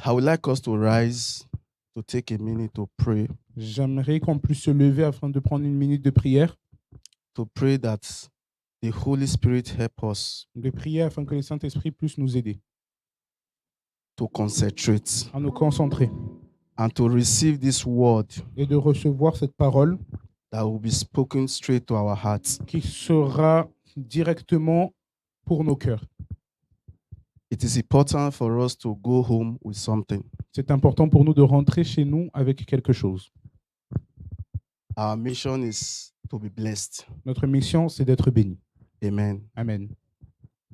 I would like us to rise to take a minute to pray J'aimerais qu'on puisse se lever afin de prendre une minute de prière, that the Holy Spirit help us de prier afin que le Saint-Esprit puisse nous aider to concentrate à nous concentrer and to receive this word et de recevoir cette parole that will be spoken straight to our hearts. qui sera directement pour nos cœurs. It is important for us to go home with something. C'est important pour nous de rentrer chez nous avec quelque chose. Our mission is to be blessed. Notre mission, c'est d'être béni. Amen. Amen.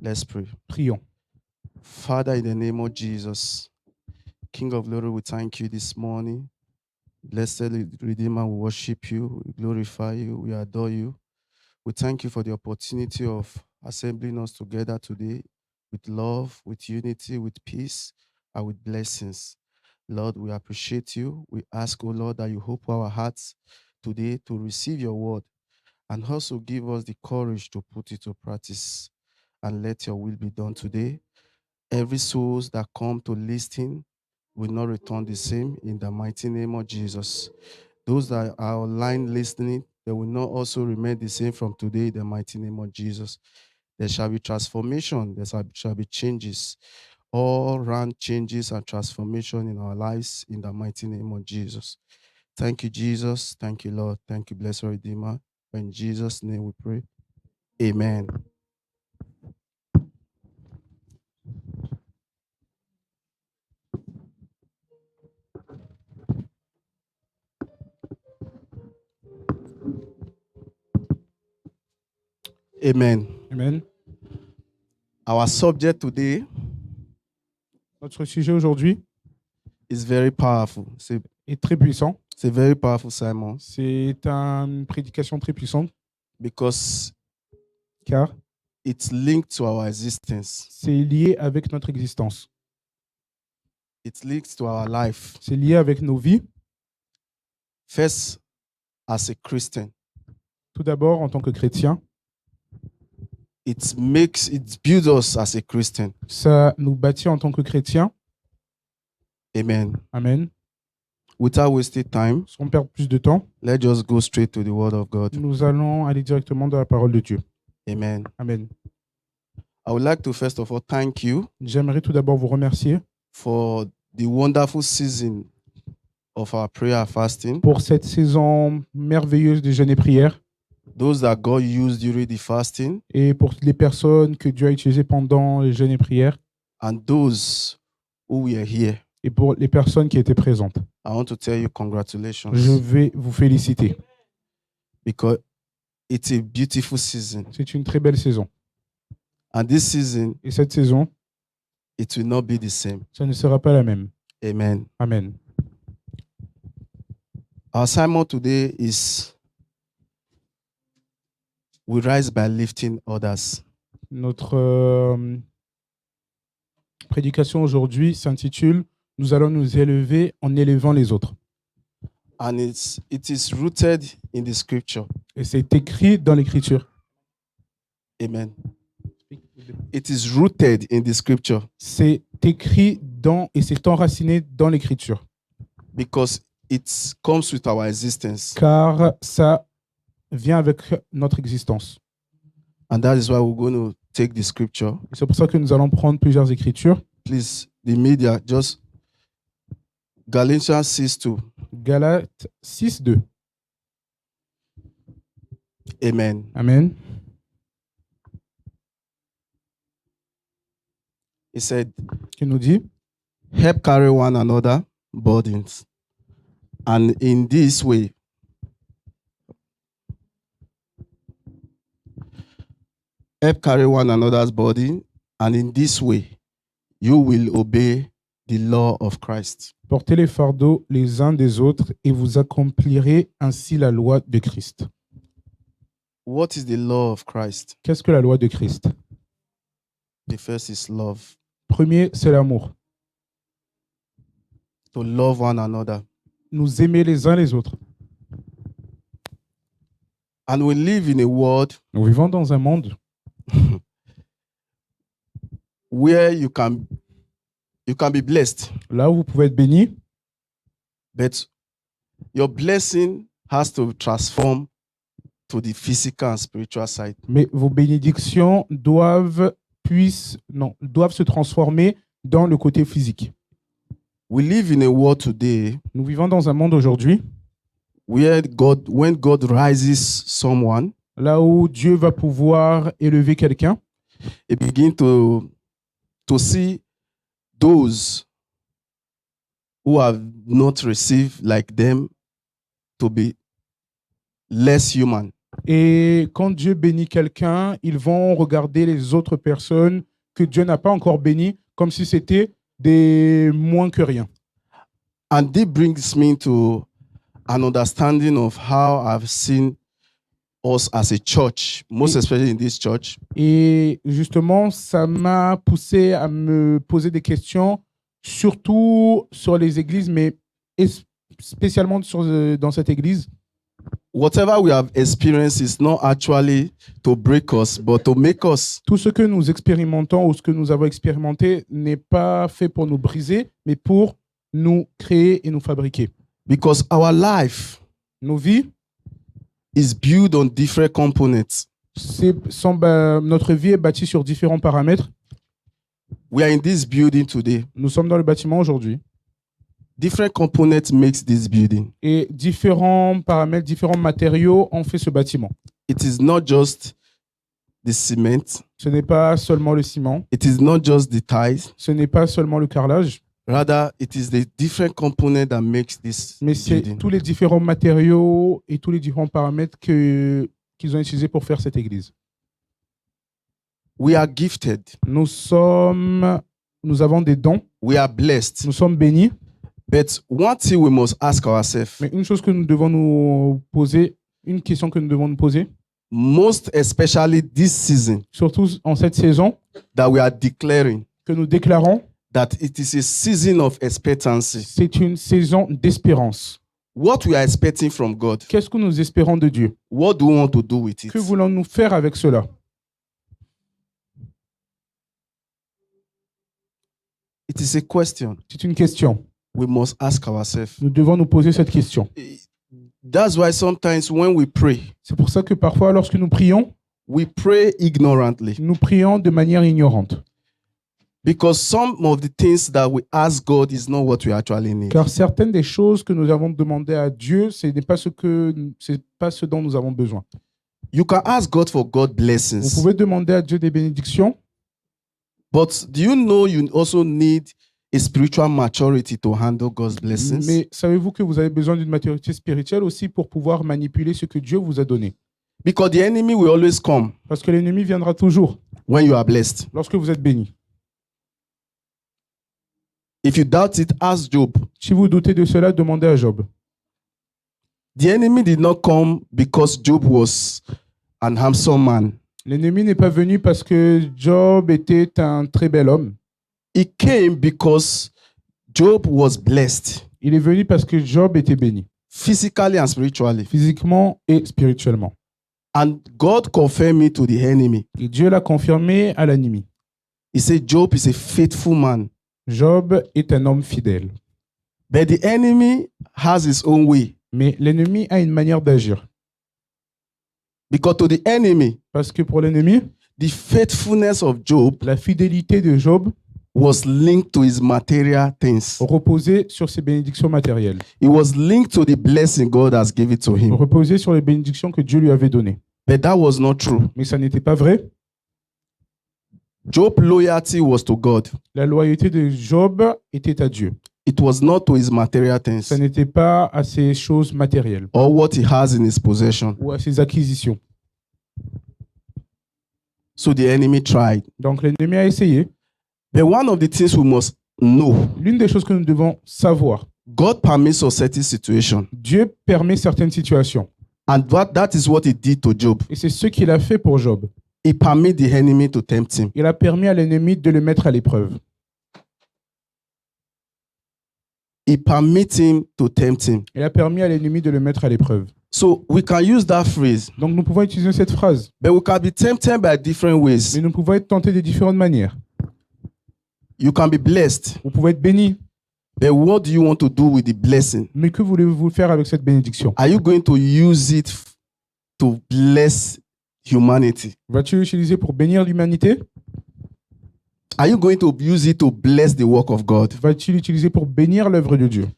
Let's pray. Prions. Father, in the name of Jesus, King of glory, we thank you this morning. Blessed Redeemer, we worship you, we glorify you, we adore you. We thank you for the opportunity of assembling us together today with love, with unity, with peace, and with blessings. Lord, we appreciate you. We ask, oh Lord, that you open our hearts today to receive your word and also give us the courage to put it to practice and let your will be done today. Every souls that come to listen will not return the same in the mighty name of Jesus. Those that are online listening, they will not also remain the same from today in the mighty name of Jesus. There shall be transformation, there shall be changes, all round changes and transformation in our lives in the mighty name of Jesus. Thank you, Jesus. Thank you, Lord. Thank you, blessed Redeemer. In Jesus' name we pray. Amen. Amen. Amen. Our subject today Notre sujet aujourd'hui is very powerful. est très puissant. C'est very powerful, Simon, C'est une prédication très puissante because car it's linked to our existence. c'est lié avec notre existence. It's linked to our life. C'est lié avec nos vies. First, as a Christian, Tout d'abord, en tant que chrétien, it builds us as a Christian. ça nous bâtit en tant que chrétien. Amen. Amen. Without wasting time, Sans perdre plus de temps, let's just go straight to the word of God. nous allons aller directement dans la parole de Dieu. Amen. Amen. I would like to first of all thank you J'aimerais tout d'abord vous remercier for the wonderful season of our prayer and fasting. pour cette saison merveilleuse de jeûne et prière Those that God used during the fasting et pour les personnes que Dieu a utilisées pendant les jeûnes et prières and those who were here. et pour les personnes qui étaient présentes. I want to tell you congratulations Je vais vous féliciter. because it's a beautiful season. C'est une très belle saison. And this season, Et cette saison, it will not be the same. ça ne sera pas la même. Amen. Amen. Our sermon today is we rise by lifting others. Notre prédication aujourd'hui s'intitule « Nous allons nous élever en élevant les autres And it is rooted in the scripture. ». Et c'est écrit dans l'Écriture. Amen. It is rooted in the scripture C'est écrit dans et c'est enraciné dans l'Écriture. because it comes with our existence. Car ça vient avec notre existence. And that is why we're going to take the scripture. Et c'est pour ça que nous allons prendre plusieurs Écritures. Please, the media, just Galatians 6:2. Galates 6:2. Amen. Amen. He said, Qui nous dit help carry one another burdens. And in this way, help carry one another's burden. And in this way, you will obey the law of Christ. Portez les fardeaux les uns des autres et vous accomplirez ainsi la loi de Christ. What is the law of Christ? Qu'est-ce que la loi de Christ? The first is love. Premier, c'est l'amour. To love one another. Nous aimer les uns les autres. And we live in a world Nous vivons dans un monde where you can You can be blessed, Là où vous pouvez être béni, but your blessing has to transform to the physical and spiritual side. mais vos bénédictions doivent se transformer dans le côté physique. We live in a world today Nous vivons dans un monde aujourd'hui, where when God rises someone, là où Dieu va pouvoir élever quelqu'un, he begin to see those who have not received like them to be less human. et quand Dieu bénit quelqu'un, ils vont regarder les autres personnes que Dieu n'a pas encore bénies comme si c'était des moins que rien. And this brings me to an understanding of how I've seen us as a church, most especially in this church. Et justement, ça m'a poussé à me poser des questions, surtout sur les églises, mais spécialement dans cette église. Whatever we have experienced is not actually to break us, but to make us. Tout ce que nous expérimentons ou ce que nous avons expérimenté n'est pas fait pour nous briser, mais pour nous créer et nous fabriquer. Because our life Nos vies, is built on different components. notre vie est bâtie sur différents paramètres. We are in this building today. Nous sommes dans le bâtiment aujourd'hui. Different components makes this building. Et différents paramètres, différents matériaux ont fait ce bâtiment. It is not just the cement. Ce n'est pas seulement le ciment. It is not just the ties. Ce n'est pas seulement le carrelage. Rather, it is the different components that makes this Mais c'est building. tous les différents matériaux et tous les différents paramètres qu'ils ont utilisés pour faire cette église. We are gifted. Nous avons des dons. We are blessed. Nous sommes bénis. But one thing we must ask ourselves, Mais une chose que nous devons nous poser, une question que nous devons nous poser, most especially this season surtout en cette saison, that we are declaring, que nous déclarons, that it is a season of expectancy. c'est une saison d'espérance. What we are expecting from God, Qu'est-ce que nous espérons de Dieu? what do we want to do with it? Que voulons-nous faire avec cela? It is a question C'est une question. we must ask ourselves. Nous devons nous poser cette question. That's why sometimes when we pray, C'est pour ça que parfois, lorsque nous prions, we pray ignorantly. nous prions de manière ignorante. Because some of the things that we ask God is not what we actually need. Car certaines des choses que nous avons demandées à Dieu, ce n'est pas ce dont nous avons besoin. You can ask God for God Vous blessings. pouvez demander à Dieu des bénédictions, But do you know you also need a spiritual maturity to handle God's blessings? mais savez-vous que vous avez besoin d'une maturité spirituelle aussi pour pouvoir manipuler ce que Dieu vous a donné? Because the enemy will always come Parce que l'ennemi viendra toujours when you are blessed. lorsque vous êtes béni. If you doubt it, ask Job. Si vous doutez de cela, demandez à Job. The enemy did not come because Job was an handsome man. L'ennemi n'est pas venu parce que Job était un très bel homme. He came because Job was blessed, Il est venu parce que Job était béni, physically and spiritually. physiquement et spirituellement. And God confirmed it to the enemy. Et Dieu l'a confirmé à l'ennemi. He said, Job is a faithful man. Job est un homme fidèle. But the enemy has his own way. Mais l'ennemi a une manière d'agir. Because to the enemy, Parce que pour l'ennemi, the faithfulness of Job la fidélité de Job was linked to his material things. reposait sur ses bénédictions matérielles. It was linked to the blessing God has given to him. Reposait sur les bénédictions que Dieu lui avait données. But that was not true. Mais ça n'était pas vrai. Job's loyalty was to God. La loyauté de Job était à Dieu. It was not to his material things Ça n'était pas à ses choses matérielles or what he has in his possession. ou à ses acquisitions. So the enemy tried. Donc l'ennemi a essayé. But one of the things we must know, L'une des choses que nous devons savoir, God permits a certain situation. Dieu permet certaines situations. And that is what he did to Job. Et c'est ce qu'il a fait pour Job. He permit the enemy to tempt him. Il a permis à l'ennemi de le mettre à l'épreuve. He permit him to tempt him. Il a permis à l'ennemi de le mettre à l'épreuve. So we can use that phrase, Donc nous pouvons utiliser cette phrase, but we can be tempted by different ways. mais nous pouvons être tentés de différentes manières. You can be blessed, Vous pouvez être béni. but what do you want to do with the blessing? Mais que voulez-vous faire avec cette bénédiction? Are you going to use it to bless humanity? Vas-tu l'utiliser pour bénir l'humanité? Are you going to use it to bless the work of God? Vas-tu l'utiliser pour bénir l'œuvre de Dieu?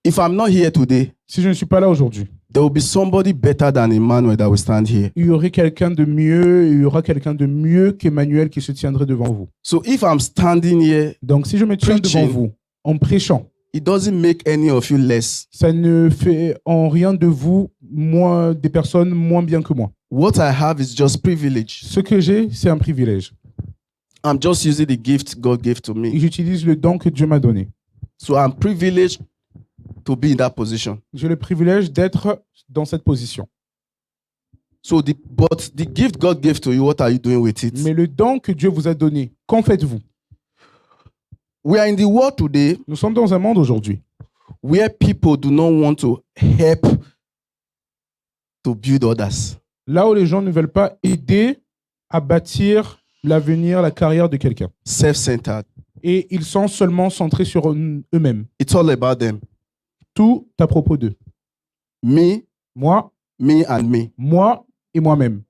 If I'm not here today, Si je ne suis pas là aujourd'hui, there will be somebody better than Emmanuel that will stand here. il y aurait quelqu'un de mieux, il y aura quelqu'un de mieux qu'Emmanuel qui se tiendrait devant vous. So if I'm standing here, Donc, si je me tiens devant Preaching. vous en prêchant, it doesn't make any of you less. ça ne fait en rien de vous moins des personnes moins bien que moi. What I have is just privilege. Ce que j'ai, c'est un privilège. I'm just using the gift God gave to Et me. j'utilise le don que Dieu m'a donné. So I'm privileged to be in that position. J'ai le privilège d'être dans cette position. So but the gift God gave to you, what are you doing with it? Mais le don que Dieu vous a donné, qu'en faites-vous? We are in the world today Nous sommes dans un monde aujourd'hui where people do not want to help to build others. là où les gens ne veulent pas aider à bâtir l'avenir, la carrière de quelqu'un. Self-centered. Et ils sont seulement centrés sur eux-mêmes. It's all about them. Tout à propos d'eux. Me, Moi, me, and me. moi et moi-même.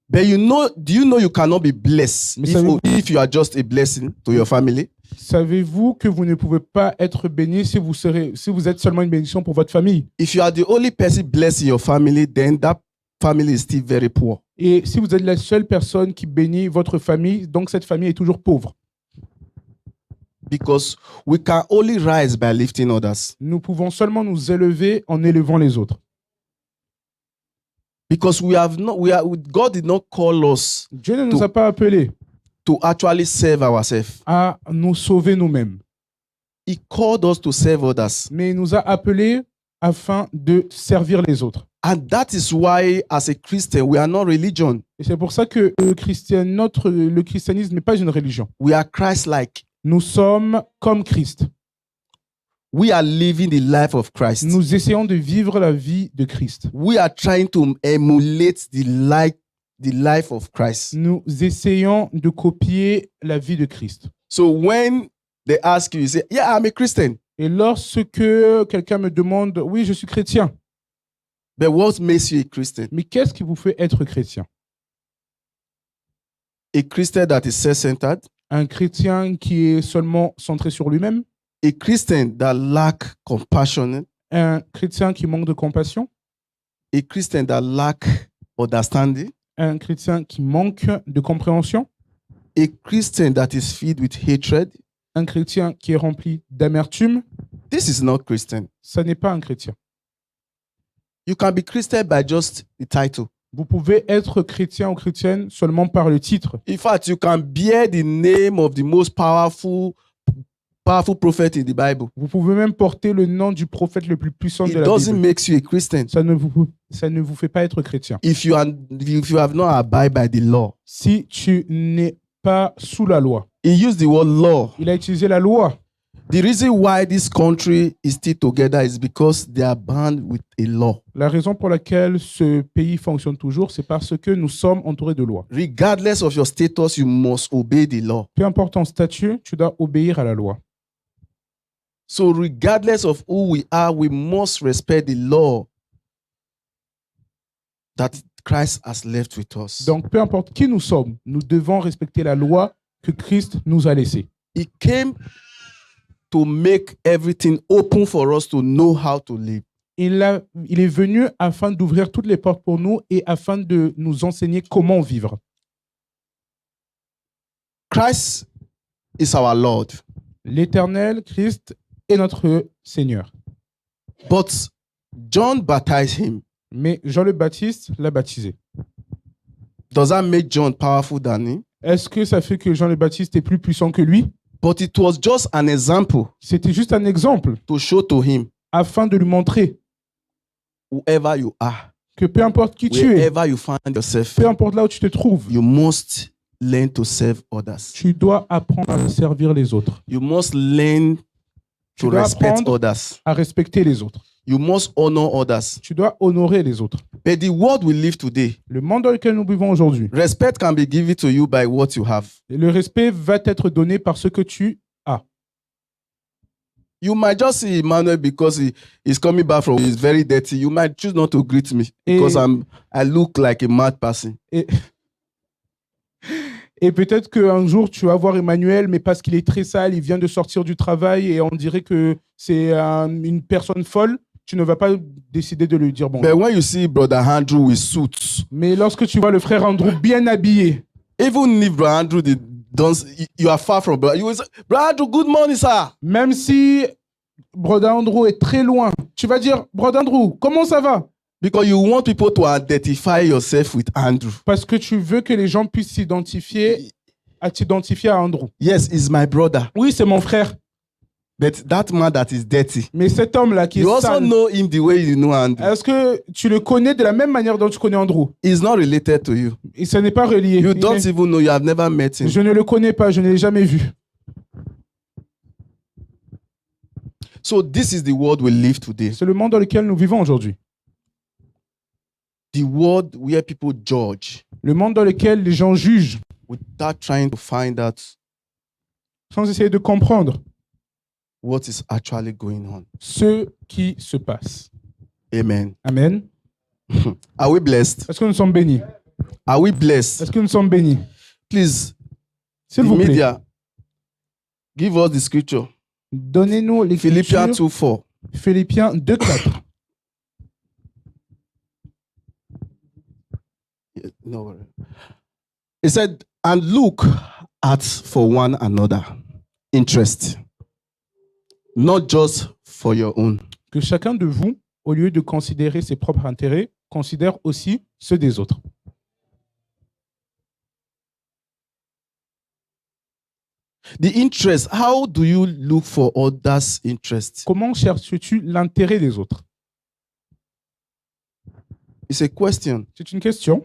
But do you know you cannot be blessed Mais savez-vous- if you are just a blessing to your family? Savez-vous que vous ne pouvez pas être béni si vous êtes seulement une bénédiction pour votre famille? If you are the only person blessed in your family, then that family is still very poor. Et si vous êtes la seule personne qui bénit votre famille, donc cette famille est toujours pauvre. Because we can only rise by lifting others. Nous pouvons seulement nous élever en élevant les autres. Because God did not call us Dieu ne nous a pas appelés to actually serve ourselves. à nous sauver nous-mêmes, He called us to serve others. mais il nous a appelés afin de servir les autres. And that is why, as a Christian, we are not religion. Et c'est pour ça que le christianisme n'est pas une religion. We are Christ-like. Nous sommes comme Christ. We are living the life of Christ. Nous essayons de vivre la vie de Christ. We are trying to emulate the life of Christ. Nous essayons de copier la vie de Christ. So when they ask you, you say, "Yeah, I'm a Christian." Et lorsque quelqu'un me demande, oui, je suis chrétien, But what makes you a Christian? mais qu'est-ce qui vous fait être chrétien? A Christian that is self-centered, Un chrétien qui est seulement centré sur lui-même, a Christian that lack compassion, un chrétien qui manque de compassion, a Christian that lack understanding, un chrétien qui manque de compréhension, a Christian that is filled with hatred. un chrétien qui est rempli d'amertume. This is not Christian. Ça n'est pas un chrétien. You can be Christian by just the title. Vous pouvez être chrétien ou chrétienne seulement par le titre. In fact, you can bear the name of the most powerful prophet in the Bible. Vous pouvez même porter le nom du prophète le plus puissant It de la doesn't Bible. make you a Christian Ça ne vous fait pas être chrétien. if you have not abide by the law. Si tu n'es pas sous la loi. He used the word law. Il a utilisé la loi. The reason why this country is still together is because they are bound with a law. La raison pour laquelle ce pays fonctionne toujours, c'est parce que nous sommes entourés de lois. Regardless of your status, you must obey the law. Peu importe ton statut, tu dois obéir à la loi. So regardless of who we are, we must respect the law that Christ has left with us. Donc, peu importe qui nous sommes, nous devons respecter la loi que Christ nous a laissée. He came to make everything open for us to know how to live. Il est venu afin d'ouvrir toutes les portes pour nous et afin de nous enseigner comment vivre. Christ is our Lord. L'Éternel, Christ, est notre Seigneur. But John baptized him. Mais Jean le Baptiste l'a baptisé. Does that make John powerful than him? Est-ce que ça fait que Jean le Baptiste est plus puissant que lui? But it was just an example C'était juste un exemple to show to him, afin de lui montrer whoever you are, que peu importe qui tu es, wherever you find yourself, peu importe là où tu te trouves, you must learn to serve others. tu dois apprendre à servir les autres, You must learn Tu to dois respect apprendre others. à respecter les autres. You must honor others. Tu dois honorer les autres. But the world we live today, Le monde dans lequel nous vivons aujourd'hui, respect can be given to you by what you have. le respect va t'être donné par ce que tu as. You might just see Emmanuel because he's coming back from, he's very dirty. You might choose not to greet me because I look like a mad person. Et peut-être qu'un jour, tu vas voir Emmanuel, mais parce qu'il est très sale, il vient de sortir du travail et on dirait que c'est une personne folle, tu ne vas pas décider de lui dire But bonjour. when you see Brother Andrew with suits, Mais lorsque tu vois le frère Andrew bien habillé, even if Brother Andrew you are far from Brother, you will say, Brother Andrew, good morning, sir. même si Brother Andrew est très loin, tu vas dire, Brother Andrew, comment ça va? Because you want people to identify yourself with Andrew. Parce que tu veux que les gens puissent t'identifier à Andrew. Yes, he's my brother. Oui, c'est mon frère. But that man that is dirty, Mais cet homme-là qui you est also sale, know him the way you know Andrew. est-ce que tu le connais de la même manière dont tu connais Andrew? He's not related to you. Et ce n'est pas relié. You don't even know, you have never met him. Je ne le connais pas, je ne l'ai jamais vu. So this is the world we live today. C'est le monde dans lequel nous vivons aujourd'hui. The world where people judge Le monde dans lequel les gens jugent without trying to find out sans essayer de comprendre what is actually going on. ce qui se passe. Amen. Amen. Are we blessed? Est-ce que nous sommes bénis? Are we blessed? Est-ce que nous sommes bénis? Please, S'il the vous plaît, media, give us the scripture. donnez-nous les Philippians 2:4. Philippiens 2:4. No worry. It said, and look at for one another interest, not just for your own. Que chacun de vous, au lieu de considérer ses propres intérêts, considère aussi ceux des autres. The interest, how do you look for others' interest? Comment cherches-tu l'intérêt des autres? It's a question. C'est une question.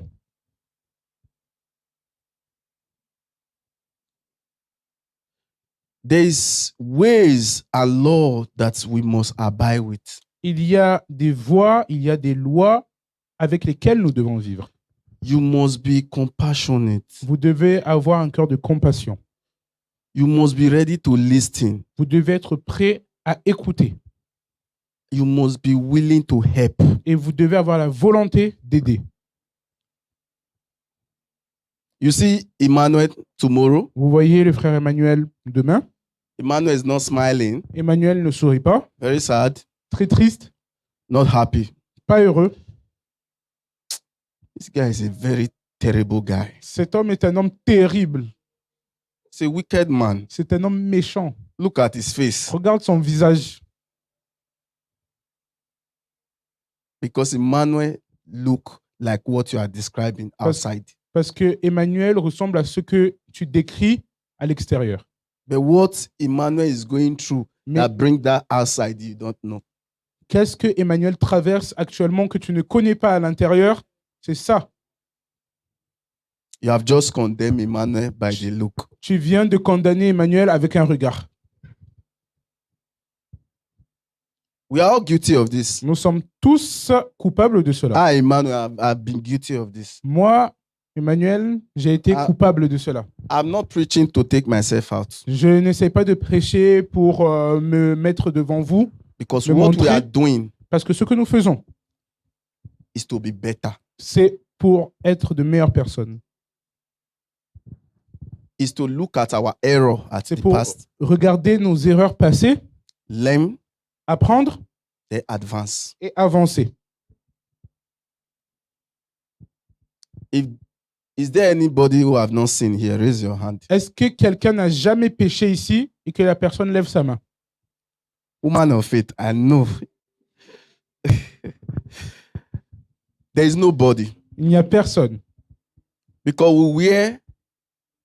There's ways and law that we must abide with. Il y a des voies, il y a des lois avec lesquelles nous devons vivre. You must be compassionate. Vous devez avoir un cœur de compassion. You must be ready to listen. Vous devez être prêt à écouter. You must be willing to help. Et vous devez avoir la volonté d'aider. You see Emmanuel tomorrow. Vous voyez le frère Emmanuel demain. Emmanuel is not smiling, Emmanuel ne sourit pas, very sad, très triste, not happy. pas heureux. This guy is a very terrible guy. Cet homme est un homme terrible. He's a wicked man. C'est un homme méchant. Look at his face. Regarde son visage. Because Emmanuel look like what you are describing outside. Parce que Emmanuel ressemble à ce que tu décris à l'extérieur. But what Emmanuel is going through Mais that bring that outside, you don't know. qu'est-ce que Emmanuel traverse actuellement que tu ne connais pas à l'intérieur? C'est ça. You have just condemned Emmanuel by the look. Tu viens de condamner Emmanuel avec un regard. We are all guilty of this. Nous sommes tous coupables de cela. I, Emmanuel, I've been guilty of this. Moi, Emmanuel, j'ai été Ah. coupable de cela. I'm not preaching to take myself out. Je n'essaie pas de prêcher pour me mettre devant vous, Because Le what we montrer. are doing parce que ce que nous faisons, is to be better. c'est pour être de meilleures personnes. Is to look at our error at C'est the pour past, regarder nos erreurs passées, learn, apprendre then advance. et avancer. Is there anybody who have not sinned here? Raise your hand. Est-ce que quelqu'un n'a jamais péché ici et que la personne lève sa main? Woman of faith, I know. There is nobody. Il n'y a personne, Because we wear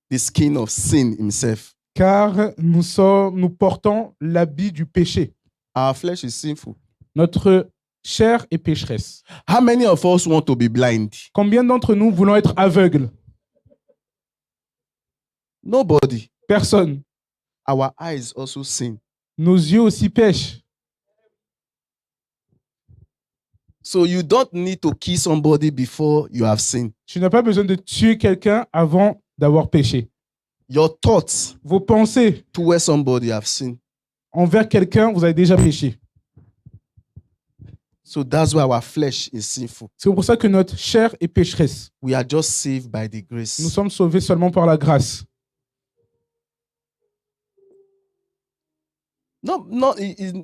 the skin of sin himself. car nous portons l'habit du péché. Our flesh is sinful. Notre chair est pécheresse. How many of us want to be blind? Combien d'entre nous voulons être aveugles? Nobody. Personne. Our eyes also sin. Nos yeux aussi pêchent. So you don't need to kill somebody before you have sinned. Tu n'as pas besoin de tuer quelqu'un avant d'avoir péché. Your thoughts Vos pensées towards somebody have sinned. envers quelqu'un, vous avez déjà péché. So that's why our flesh is sinful. C'est pour ça que notre chair est pécheresse. We are just saved by the Nous grace. sommes sauvés seulement par la grâce.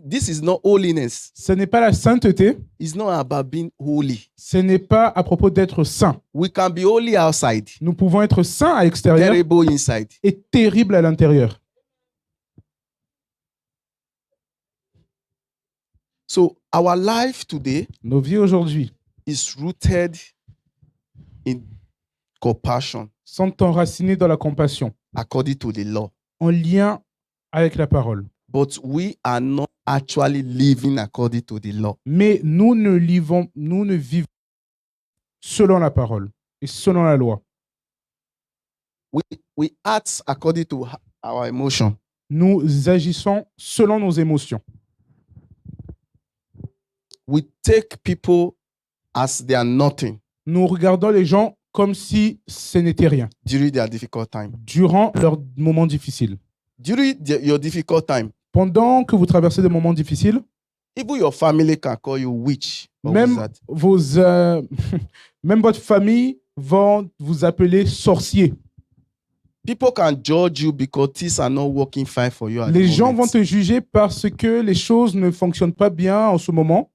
This is not holiness. Ce n'est pas la sainteté, It's not about being holy. ce n'est pas à propos d'être saint. We can be holy outside, Nous pouvons être saints à l'extérieur terrible inside. et terribles à l'intérieur. So our life today Nos vies aujourd'hui is rooted in compassion sont enracinées dans la compassion, according to the law. en lien avec la parole. But we are not actually living according to the law. Mais nous ne vivons selon la parole et selon la loi. We act according to our emotion. Nous agissons selon nos émotions. We take people as they are nothing Nous regardons les gens comme si ce n'était rien during their difficult time. durant leurs moments difficiles. During your difficult time, Pendant que vous traversez des moments difficiles, even your family can call you witch or même, wizard. même votre famille va vous appeler sorcier. People can judge you because things are not working fine for you at Les the gens moment. vont te juger parce que les choses ne fonctionnent pas bien en ce moment.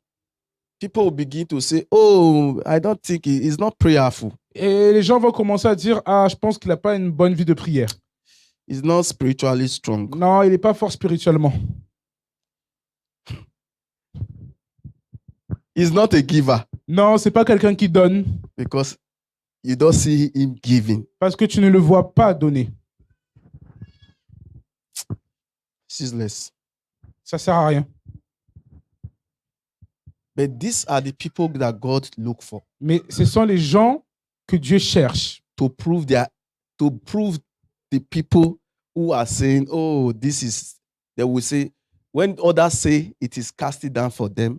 People will begin to say, "Oh, I don't think he's not prayerful. Et les gens vont commencer à dire « Ah, je pense qu'il n'a pas une bonne vie de prière. He's not spiritually strong." Non, il n'est pas fort spirituellement. He's not a giver Non, c'est pas quelqu'un qui donne because you don't see him giving. parce que tu ne le vois pas donner. Useless. Ça sert à rien. But these are the people that God look for Mais ce sont les gens que Dieu cherche to prove the people who are saying, "Oh, this is." They will say, when others say it is casted down for them,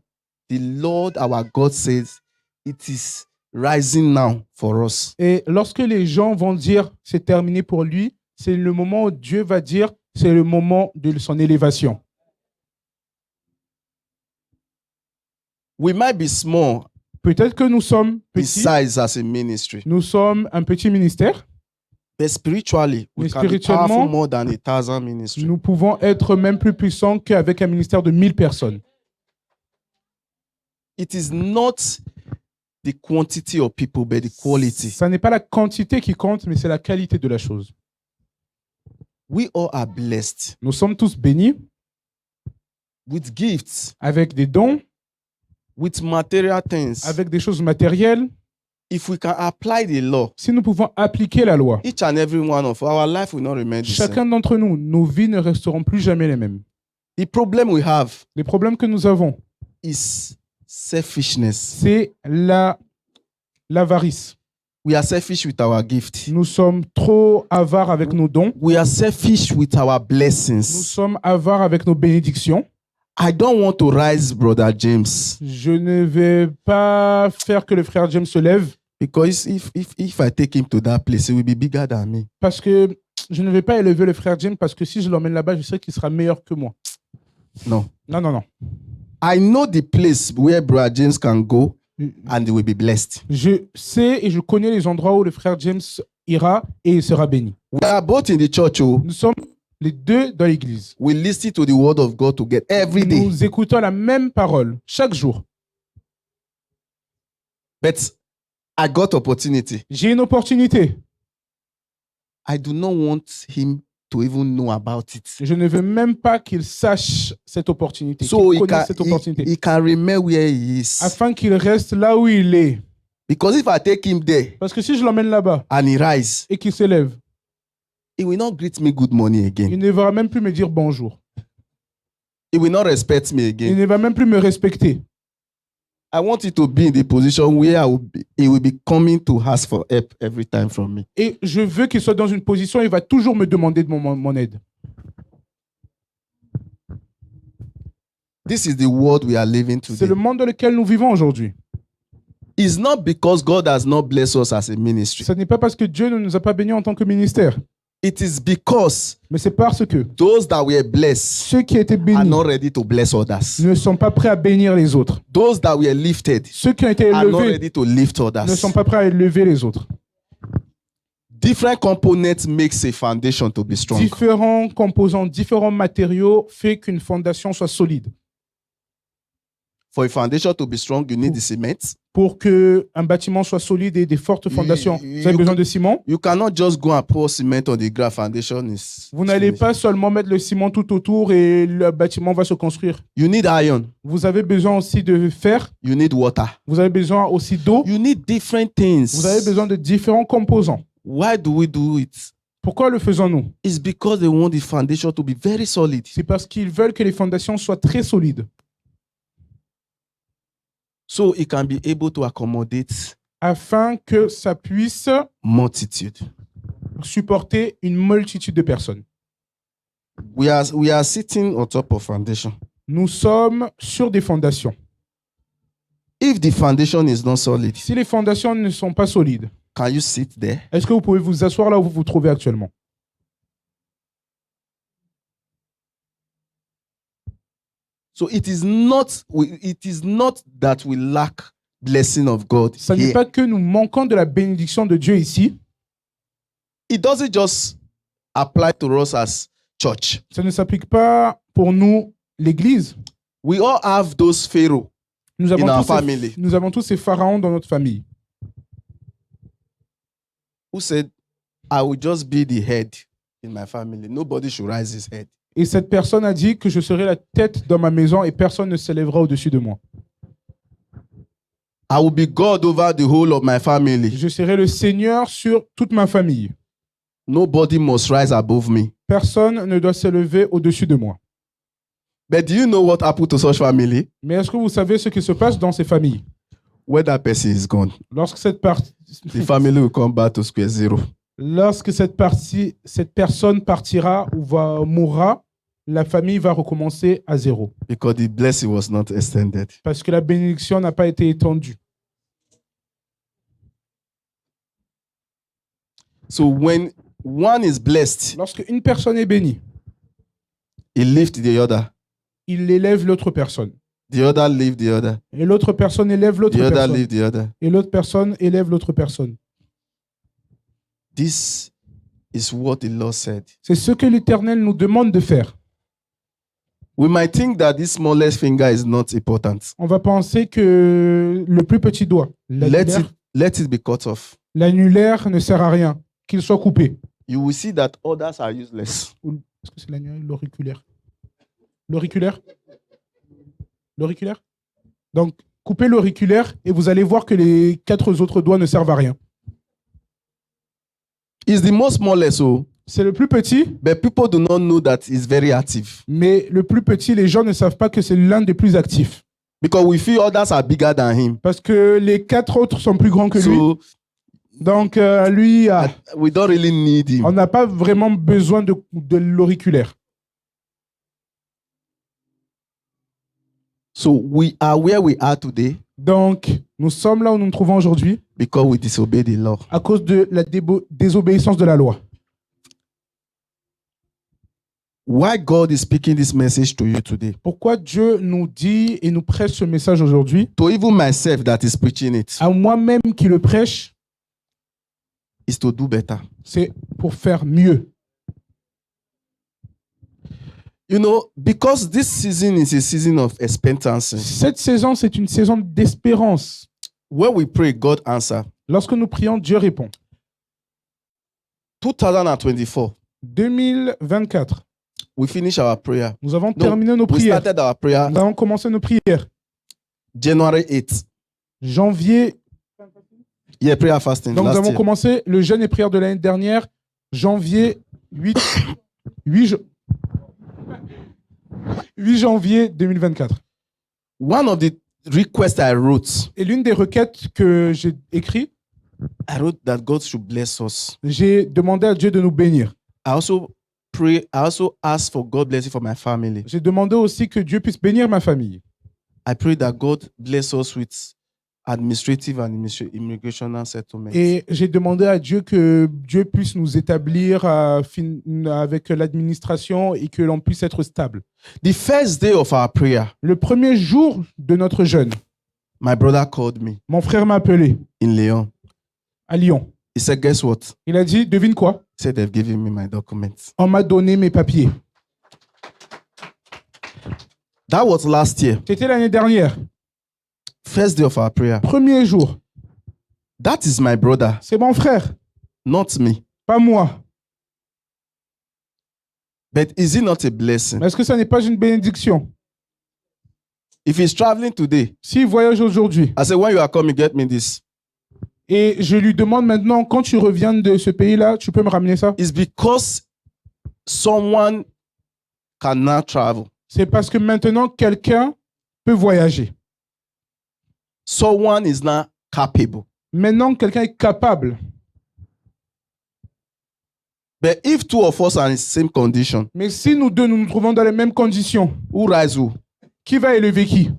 the Lord our God says it is rising now for us. Et lorsque les gens vont dire « C'est terminé pour lui », c'est le moment où Dieu va dire « C'est le moment de son élévation ». We might be small Peut-être que nous sommes in petits, size as a ministry, nous sommes un petit ministère, but spiritually we Mais can be spirituellement, powerful more than 1,000 ministry. nous pouvons être même plus puissants qu'avec un ministère de 1000 personnes. It is not the quantity of people, but the quality. Ça n'est pas la quantité qui compte, mais c'est la qualité de la chose. We all are blessed Nous sommes tous bénis with gifts, avec des dons, with material things. avec des choses matérielles. If we can apply the law, Si nous pouvons appliquer la loi, each and every one of our life will not remain the same. chacun d'entre nous, nos vies ne resteront plus jamais les mêmes. The problem we have Les problèmes que nous avons, is selfishness. c'est l'avarice. We are selfish with our gift. Nous sommes trop avares avec nos dons. We are selfish with our Nous blessings. sommes avares avec nos bénédictions. I don't want to rise, Brother James, Je ne vais pas faire que le frère James se lève because if I take him to that place, he will be bigger than me. parce que je ne vais pas élever le frère James parce que si je l'emmène là-bas, je sais qu'il sera meilleur que moi. No. Non, non, non. I know the place where Brother James can go and he will be blessed. Je sais et je connais les endroits où le frère James ira et il sera béni. We are both in the church. Oh, Nous sommes les deux dans l'église. we listen to the word of God together every day. Nous écoutons la même parole chaque jour. But I got opportunity. J'ai une opportunité. I do not want him to even know about it. Je ne veux même pas qu'il sache cette opportunité, So qu'il connaisse cette opportunité, he can remain where he is. afin qu'il reste là où il est. Because if I take him there Parce que si je l'emmène là-bas and he rise, et qu'il s'élève, he will not greet me good morning again. il ne va même plus me dire bonjour. He will not respect me Il again. ne va même plus me respecter. I want you to be in the position where he will be coming to ask for help every time from me. Et je veux qu'il soit dans une position où il va toujours me demander de mon aide. This is the world we are living C'est today. le monde dans lequel nous vivons aujourd'hui. It's not because God has not blessed us as a ministry. Ce n'est pas parce que Dieu ne nous a pas bénis en tant que ministère, It is because mais c'est parce que those that were blessed ceux qui étaient are bénis not ready to bless others. ne sont pas prêts à bénir les autres. Those that were lifted Ceux qui ont été are not élevés ready to lift ne others. sont pas prêts à élever les autres. Different components makes a foundation to be strong. Différents composants, différents matériaux font qu'une fondation soit solide. For a foundation to be strong, you need the cement. Pour qu'un bâtiment soit solide et des fortes fondations, vous avez besoin de ciment. You cannot just go and pour cement on the ground. Foundation is Vous n'allez finished. pas seulement mettre le ciment tout autour et le bâtiment va se construire. You need iron. Vous avez besoin aussi de fer, You need water. vous avez besoin aussi d'eau, You need different things. vous avez besoin de différents composants. Why do we do it? Pourquoi le faisons-nous? It's because they want the foundation to be very solid. C'est parce qu'ils veulent que les fondations soient très solides, So it can be able to accommodate afin que ça puisse multitude. supporter une multitude de personnes. We are sitting on top of foundation. Nous sommes sur des fondations. If the foundation is not solid, Si les fondations ne sont pas solides, can you sit there? est-ce que vous pouvez vous asseoir là où vous vous trouvez actuellement? So it is not that we lack blessing of God Ce n'est here. pas que nous manquons de la bénédiction de Dieu ici. It doesn't just apply to us as church. Ça ne s'applique pas pour nous, l'Église. We all have those pharaoh Nous in our avons family tous ces pharaons dans notre famille who said, I will just be the head in my family. Nobody should rise his head. et cette personne a dit que je serai la tête dans ma maison et personne ne s'élèvera au-dessus de moi. I will be God over the whole of my family. Je serai le Seigneur sur toute ma famille. Nobody must rise above me. Personne ne doit s'élever au-dessus de moi. But do you know what happened to such family? Mais est-ce que vous savez ce qui se passe dans ces familles? When that person is gone, Lorsque the family will come back to square zero. cette personne partira ou mourra, la famille va recommencer à zéro. Because the blessing was not extended. Parce que la bénédiction n'a pas été étendue. So when one is blessed, Lorsque une personne est bénie, he lifts the other. il élève l'autre personne. The other lift the other. Et l'autre personne élève l'autre The other personne. lift the other. Et l'autre personne élève l'autre personne. This is what the Lord said. C'est ce que l'Éternel nous demande de faire. We might think that this smallest finger is not important. On va penser que le plus petit doigt, Let it be cut off. l'annulaire ne sert à rien, qu'il soit coupé. You will see that others are useless. Est-ce que c'est l'annulaire ou l'auriculaire? L'auriculaire? L'auriculaire? Donc, coupez l'auriculaire et vous allez voir que les 4 autres doigts ne servent à rien. It's the most smallest, so, C'est le plus petit, but people do not know that it's very active. mais le plus petit, les gens ne savent pas que c'est l'un des plus actifs. Because we feel others are bigger than him. Parce que les 4 autres sont plus grands que lui. So Donc, lui, we don't really need him. on n'a pas vraiment besoin de l'auriculaire. So we are where we are today Donc, nous sommes là où nous nous trouvons aujourd'hui because we disobey the law. à cause de la désobéissance de la loi. Why God is speaking this message to you today? Pourquoi Dieu nous dit et nous prêche ce message aujourd'hui? To even myself that is preaching it, À moi-même qui le prêche, is to do better. c'est pour faire mieux. You know, because this season is a season of expectancy. Cette saison, c'est une saison d'espérance. When we pray, God answers. Lorsque nous prions, Dieu répond. 2024, 2024, we finish our prayer. nous avons terminé nos We prières. started our prayer Nous avons commencé nos prières. January 8th. Janvier, Yeah, prayer fasting. donc nous last avons year. commencé le jeûne et prière de l'année dernière, janvier 8 janvier 2024. One of the requests I wrote, Et l'une des requêtes que j'ai écrites, I wrote that God should bless us. j'ai demandé à Dieu de nous bénir. I also asked for God blessing for my family. J'ai demandé aussi que Dieu puisse bénir ma famille. I pray that God bless us with administrative and immigration settlement. Et j'ai demandé à Dieu que Dieu puisse nous établir avec l'administration et que l'on puisse être stable. The first day of our prayer, Le premier jour de notre jeûne, my brother called me mon frère m'a appelé in Lyon. à Lyon. He said, guess what? Il a dit, devine quoi? He said, they've given me my documents. On m'a donné mes papiers. That was last year. C'était l'année dernière. First day of our prayer. Premier jour. That is my brother, C'est mon frère, not me. pas moi. But is it not a blessing? Mais est-ce que ça n'est pas une bénédiction? If he's traveling today, S'il voyage aujourd'hui, I said, when you are coming, get me this. et je lui demande maintenant, quand tu reviens de ce pays-là, tu peux me ramener ça? It's because someone can now travel. C'est parce que maintenant, quelqu'un peut voyager. Someone is now capable. Maintenant, quelqu'un est capable. But if two of us are in the same condition, Mais si nous deux, nous nous trouvons dans les mêmes conditions, who rise who? qui va élever qui?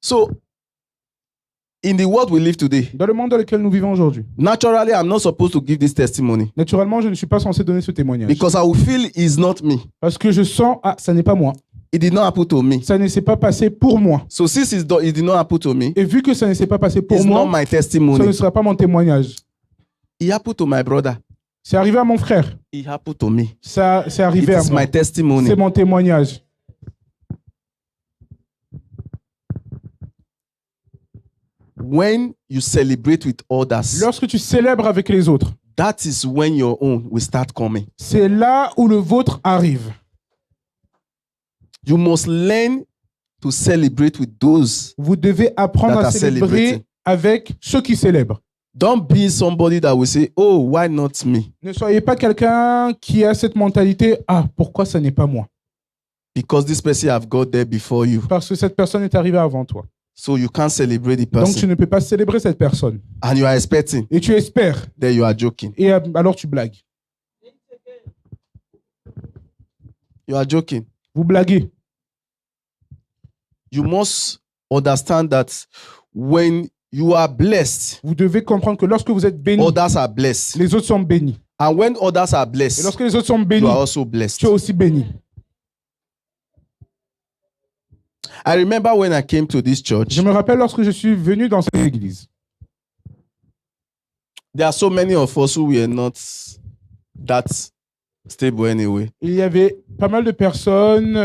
So, in the world we live today, Dans le monde dans lequel nous vivons aujourd'hui, naturally, I'm not supposed to give this testimony naturellement, je ne suis pas censé donner ce témoignage. because I will feel it's not me. Parce que je sens, ah, ça n'est pas moi. It did not happen to me. Ça ne s'est pas passé pour moi. So, since it did not happen to me, Et vu que ça ne s'est pas passé pour it's moi, not my ça ne testimony. sera pas mon témoignage. It happened to my brother. C'est arrivé à mon frère. It happened to me. Ça, c'est It arrivé à is moi. my testimony. C'est mon témoignage. When you celebrate with others, Lorsque tu célèbres avec les autres, that is when your own will start coming. c'est là où le vôtre arrive. You must learn to celebrate with those. Vous devez apprendre That à are célébrer celebrating. avec ceux qui célèbrent. Don't be somebody that will say, oh, why not me? Ne soyez pas quelqu'un qui a cette mentalité, ah, pourquoi ça n'est pas moi? Because this person have got there before you. Parce que cette personne est arrivée avant toi. So you can't celebrate the Donc tu person. ne peux pas célébrer cette personne. And you are expecting Et tu espères. that you are joking. Et alors tu blagues. You are joking. Vous blaguez. You must understand that when you are blessed, Vous devez comprendre que lorsque vous êtes béni, others are blessed. les autres sont bénis. And when others are Et blessed, lorsque les autres sont you bénis, are also blessed. tu es aussi béni. I remember when I came to this church, Je me rappelle lorsque je suis venu dans cette église. there are so many of us who were not that stable anyway. Il y avait pas mal de personnes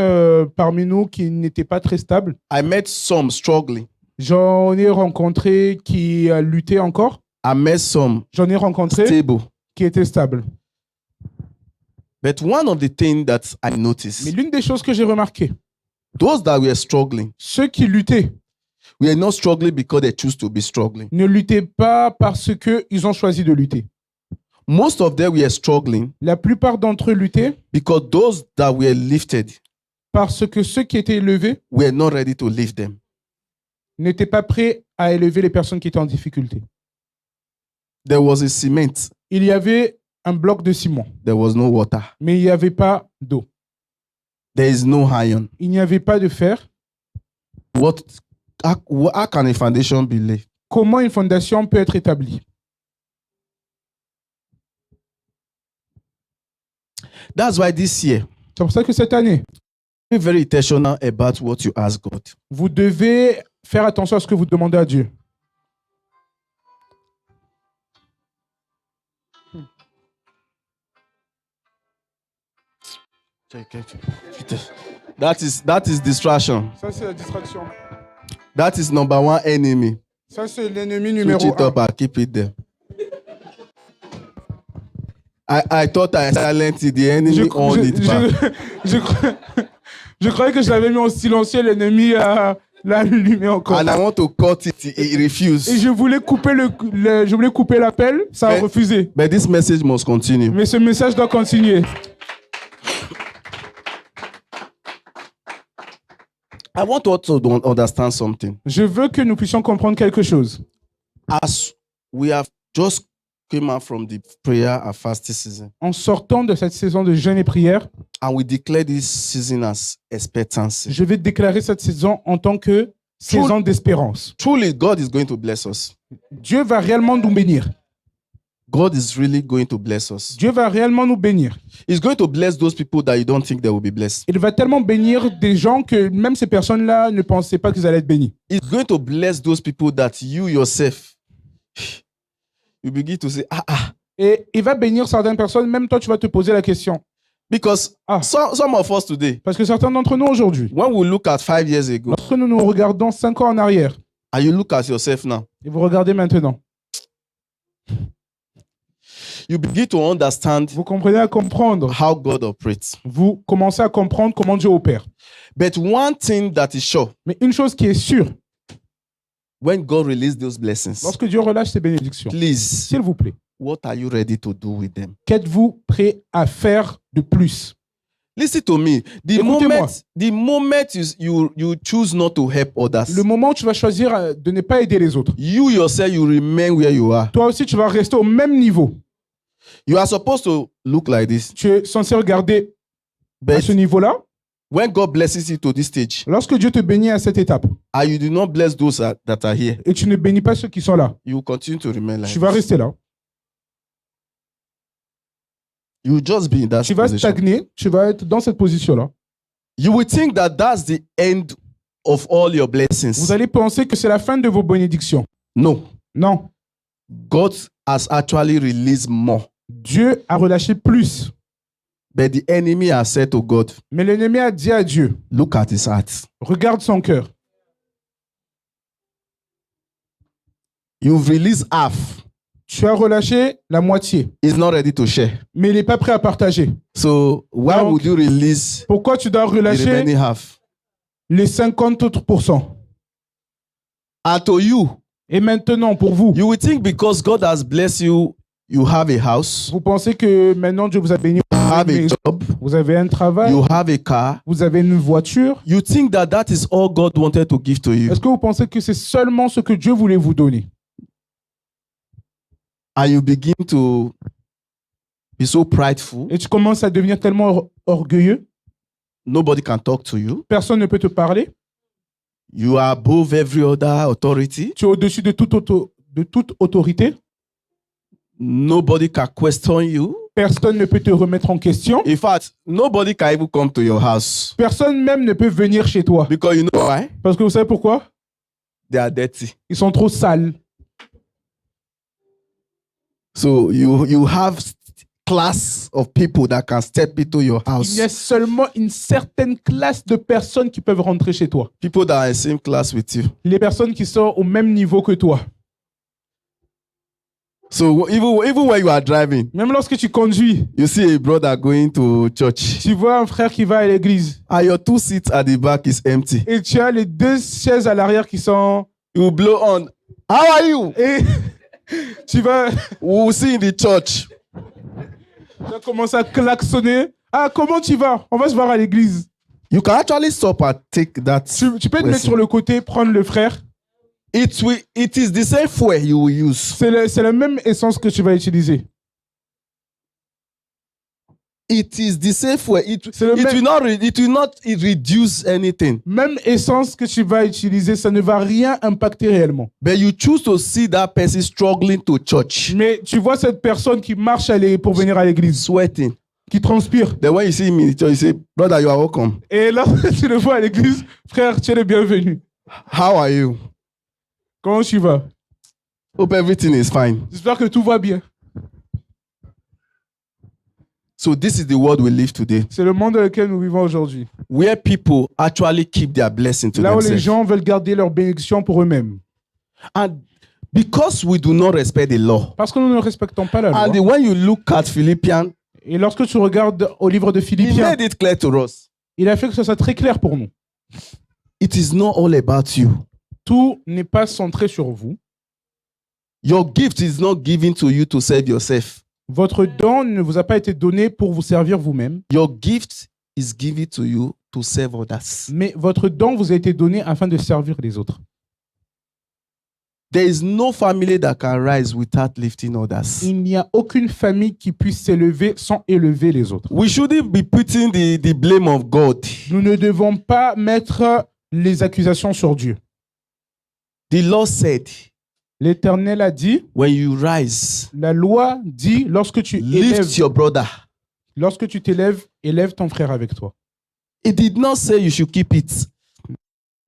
parmi nous qui n'étaient pas très stables. I met some struggling. J'en ai rencontré qui luttaient encore. I met some J'en ai rencontré stable. qui étaient stables. But one of the things that I noticed, Mais l'une des choses que j'ai remarquées, those that were struggling, ceux qui luttaient were not struggling because they choose to be struggling. ne luttaient pas parce qu'ils ont choisi de lutter. Most of them were struggling La plupart d'entre eux luttaient because those that were lifted parce que ceux qui étaient élevés were not ready to lift them. n'étaient pas prêts à élever les personnes qui étaient en difficulté. There was a cement, Il y avait un bloc de ciment, there was no water. mais il n'y avait pas d'eau. There is no iron. Il n'y avait pas de fer. How can a foundation be laid? Comment une fondation peut être établie? That's why this year, C'est pour ça que cette année, be very intentional about what you ask God. vous devez faire attention à ce que vous demandez à Dieu. That is distraction. Ça, c'est la distraction. That is number one enemy. Ça, c'est l'ennemi Switch numéro it up 1. and keep it there. I thought I silenced the enemy on it back. Je croyais que je l'avais mis en silencieux, l'ennemi l'a allumé encore. And I want to cut it. He refused. Et je voulais couper l'appel, ça a Mais- refusé. But this message must continue. Mais ce message doit continuer. I want us to understand something. Je veux que nous puissions comprendre quelque chose. As we have just came out from the prayer and fasting season, En sortant de cette saison de jeûne et prière, and we declare this season as expectancy. je vais déclarer cette saison en tant que saison d'espérance. Truly, God is going to bless us. Dieu va réellement nous bénir. God is really going to bless us. Dieu va réellement nous bénir. He's going to bless those people that you don't think they will be blessed. Il va tellement bénir des gens que même ces personnes-là ne pensaient pas qu'ils allaient être bénis. He's going to bless those people that you yourself, you begin to say, Et il va bénir certaines personnes, même toi, tu vas te poser la question. because Ah. some of us today, Parce que certains d'entre nous aujourd'hui, when we look at 5 years ago, lorsque nous nous regardons 5 ans en arrière, and you look at yourself now, et vous regardez maintenant, you begin to understand vous comprenez à comprendre. how God operates. Vous commencez à comprendre comment Dieu opère. But one thing that is sure, Mais une chose qui est sûre, when God releases those blessings, lorsque Dieu relâche ses bénédictions, please, s'il vous plaît, what are you ready to do with them? qu'êtes-vous prêt à faire de plus? Listen to me. Écoutez-moi. The moment you choose not to help others, Le moment où tu vas choisir de ne pas aider les autres, you yourself, you remain where you are. toi aussi, tu vas rester au même niveau. You are supposed to look like this. Tu es censé regarder à But ce niveau-là. when God blesses you to this stage, Lorsque Dieu te bénit à cette étape, and you do not bless those that are here, et tu ne bénis pas ceux qui sont là, you will continue to remain like tu vas this. rester là. You will just be in that Tu vas position. stagner, tu vas être dans cette position-là. You will think that that's the end of all your blessings. Vous allez penser que c'est la fin de vos bénédictions. No. Non. God has actually released more. Dieu a relâché plus. But the enemy has said to God, Mais l'ennemi a dit à Dieu, look at his heart. regarde son cœur. You've released half. Tu as relâché la moitié, He's not ready to share. mais il n'est pas prêt à partager. So why Donc, would you release Pourquoi tu dois the relâcher remaining half? les 50 autres pourcents? And to you, Et maintenant, pour vous, you will think because God has blessed you, you have a house, vous pensez que maintenant Dieu vous a béni, you have a job, vous avez un travail, you have a car. vous avez une voiture. You think that that is all God wanted to give to you. Est-ce que vous pensez que c'est seulement ce que Dieu voulait vous donner? And you begin to be so prideful. Et tu commences à devenir tellement orgueilleux, Nobody can talk to you. personne ne peut te parler. You are above every other authority. Tu es au-dessus de toute autorité. Nobody can question you. Personne ne peut te remettre en question. In fact, nobody can even come to your house. Personne même ne peut venir chez toi. Because you know why? Parce que vous savez pourquoi? They are dirty. Ils sont trop sales. So you have class of people that can step into your Il house. y a seulement une certaine classe de personnes qui peuvent rentrer chez toi. People that are in the same class with you. Les personnes qui sont au même niveau que toi. So even when you are driving, Même lorsque tu conduis, you see a brother going to church, tu vois un frère qui va à l'église and your 2 seats at the back is empty. et tu as les 2 chaises à l'arrière qui sont... You blow on. How are you? Et tu vas We will see in the church. commencer à klaxonner. Ah, comment tu vas? On va se voir à l'église. You can actually stop and take that. Tu peux te mettre person. sur le côté, prendre le frère. It is the same fuel you will use. C'est la même essence que tu vas utiliser. It is the same fuel. C'est le même- It will not reduce anything. Même essence que tu vas utiliser, ça ne va rien impacter réellement. But you choose to see that person struggling to church, Mais tu vois cette personne qui marche pour venir à l'église, sweating. qui transpire. Then when you see him in the church, you say, brother, you are welcome. Et là, tu le vois à l'église, frère, tu es le bienvenu. How are you? Comment tu vas? Hope everything is fine. J'espère que tout va bien. So this is the world we live today, C'est le monde dans lequel nous vivons aujourd'hui. where people actually keep their blessing to Là où les themselves. gens veulent garder leur bénédiction pour eux-mêmes. And because we do not respect the law, Parce que nous ne respectons pas la and loi. when you look at Philippians, Et lorsque tu regardes au livre de he Philippiens, made it clear to us. il a fait que ce soit très clair pour nous. It is not all about you. Tout n'est pas centré sur vous. Your gift is not given to you to save yourself. Votre don ne vous a pas été donné pour vous servir vous-même, Your gift is given to you to serve others. mais votre don vous a été donné afin de servir les autres. There is no family that can rise without lifting others. Il n'y a aucune famille qui puisse s'élever sans élever les autres. We shouldn't be putting the blame of God. Nous ne devons pas mettre les accusations sur Dieu. The Lord said, L'Éternel a dit, when you rise, la loi dit, lorsque tu lift your brother. t'élèves, élève ton frère avec toi. It did not say you should keep it.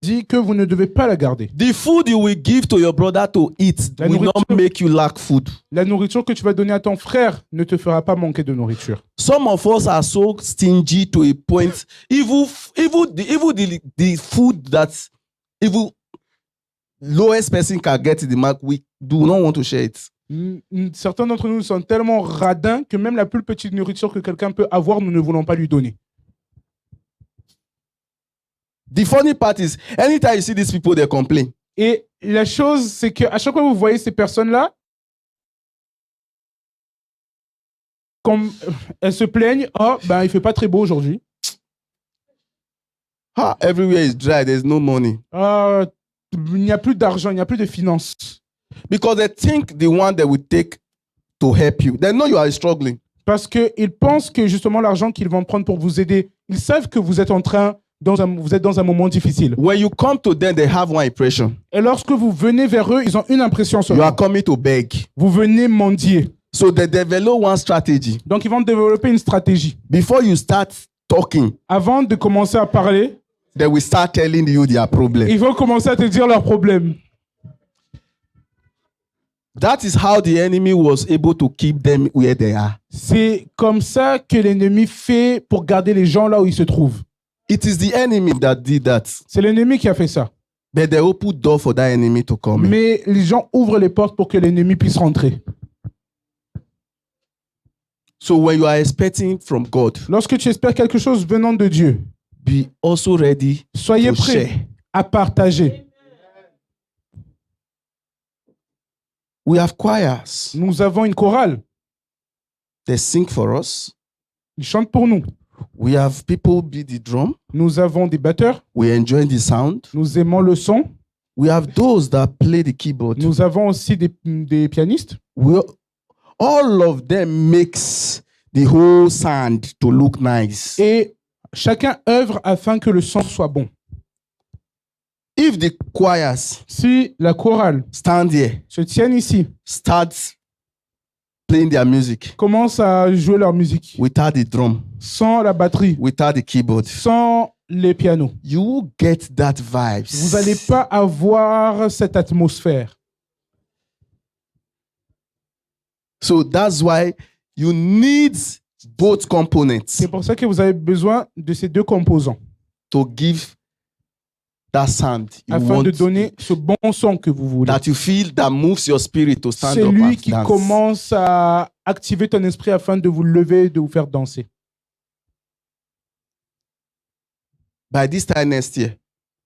Dit que vous ne devez pas la garder. The food you will give to your brother to eat La will not nourriture- make you lack food. La nourriture que tu vas donner à ton frère ne te fera pas manquer de nourriture. Some of us are so stingy to a point. Even the food that even lowest person can get in the mark, we do not want to share it. Certains d'entre nous sont tellement radins que même la plus petite nourriture que quelqu'un peut avoir, nous ne voulons pas lui donner. The funny part is, anytime you see these people, they complain. Et la chose, c'est qu'à chaque fois que vous voyez ces personnes-là, comme elles se plaignent, oh, ben, il fait pas très beau aujourd'hui. Ah, everywhere is dry. There's no money. Ah, il n'y a plus d'argent, il n'y a plus de finances. Because they think the one they will take to help you. They know you are struggling. Parce qu'ils pensent que justement l'argent qu'ils vont prendre pour vous aider, ils savent que vous êtes vous êtes dans un moment difficile. When you come to them, they have one impression. Et lorsque vous venez vers eux, ils ont une impression You seulement. are coming to beg. Vous venez mendier. So they develop one strategy. Donc ils vont développer une stratégie. Before you start talking, Avant de commencer à parler, they will start telling you their problem. ils vont commencer à te dire leurs problèmes. That is how the enemy was able to keep them where they are. C'est comme ça que l'ennemi fait pour garder les gens là où ils se trouvent. It is the enemy that did that. C'est l'ennemi qui a fait ça. But they open door for that enemy to come in. Mais les gens ouvrent les portes pour que l'ennemi puisse rentrer. So when you are expecting from God, Lorsque tu espères quelque chose venant de Dieu, be also ready soyez to prêts share. à partager. We have choirs. Nous avons une chorale. They sing for us. Ils chantent pour nous. We have people beat the drum. Nous avons des batteurs. We enjoy the sound. Nous aimons le son. We have those that play the keyboard. Nous avons aussi des pianistes. All of them makes the whole sound to look nice. Et chacun œuvre afin que le son soit bon. If the choirs Si la chorale stand here, se tiennent ici, starts playing their music commencent à jouer leur musique, without the drum, sans la batterie, without the keyboard, sans les pianos, you will get that vibes. vous n'allez pas avoir cette atmosphère. So that's why you need both components C'est pour ça que vous avez besoin de ces deux composants to give that sound you afin want, de donner ce bon son que vous voulez. that you feel, that moves your spirit to stand C'est up lui and qui dance. commence à activer ton esprit afin de vous lever et de vous faire danser. By this time next year,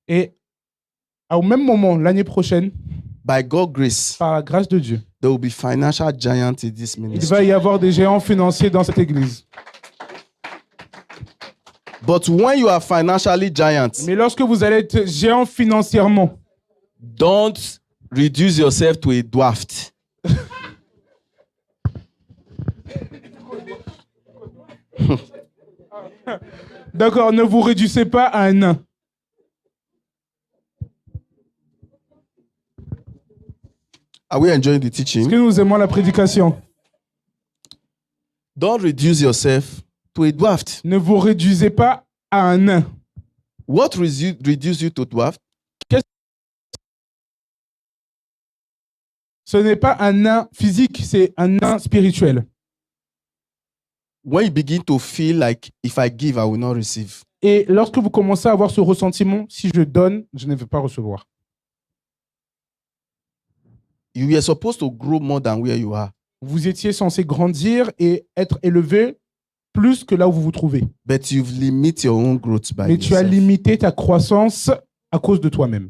Et au même moment, l'année prochaine, by God's grace, par la grâce de Dieu, there will be financial giants in this il ministry. va y avoir des géants financiers dans cette église. But when you are financially giants, Mais lorsque vous allez être géant financièrement, don't reduce yourself to a dwarf. d'accord, ne vous réduisez pas à un nain. Are we enjoying the Est-ce teaching? que nous aimons la prédication? Don't reduce yourself to a dwarf. Ne vous réduisez pas à un nain. What reduce you to dwarf? Ce n'est pas un nain physique, c'est un nain spirituel. When you begin to feel like if I give, I will not receive. Et lorsque vous commencez à avoir ce ressentiment, si je donne, je ne vais pas recevoir. You were supposed to grow more than where you are, Vous étiez censé grandir et être élevé plus que là où vous vous trouvez. but you've limited your own growth by Mais tu as yourself. limité ta croissance à cause de toi-même.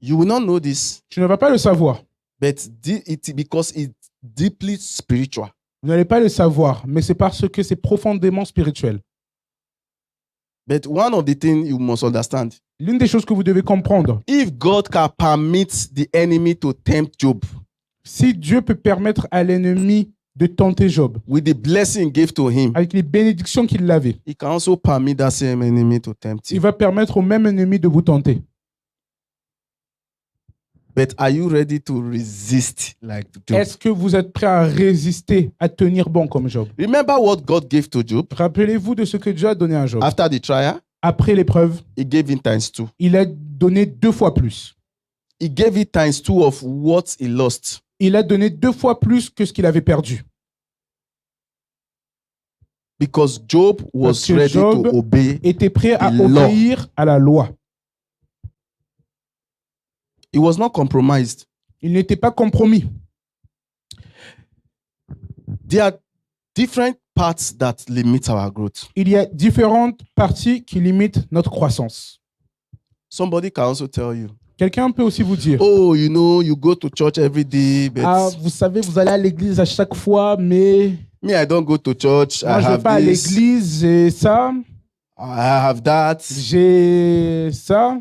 You will not know this, Tu ne vas pas le savoir. but because it's deeply spiritual. Vous n'allez pas le savoir, mais c'est parce que c'est profondément spirituel. But one of the things you must understand, L'une des choses que vous devez comprendre, if God can permit the enemy to tempt Job si Dieu peut permettre à l'ennemi de tenter Job, with the blessing he gave to him, avec les bénédictions qu'il avait, he can also permit that same enemy to tempt il you. va permettre au même ennemi de vous tenter. But are you ready to resist like Job? Est-ce que vous êtes prêt à résister, à tenir bon comme Job? Remember what God gave to Job Rappelez-vous de ce que Dieu a donné à Job. after the trial? Après l'épreuve, He gave him times 2. il a donné 2 fois plus. He gave it times 2 of what he lost. Il a donné 2 fois plus que ce qu'il avait perdu. Because Job was Parce que ready Job to obey. Était prêt à The law. obéir à la loi. He was not compromised. Il n'était pas compromis. There are different parts that limit our growth. Il y a différentes parties qui limitent notre croissance. Somebody can also tell you, Quelqu'un peut aussi vous dire, oh, you know, you go to church every day, but ah, vous savez, vous allez à l'église à chaque fois, mais me, I don't go to church. moi, I je ne vais have pas à this, l'église, j'ai ça, I have that. j'ai ça.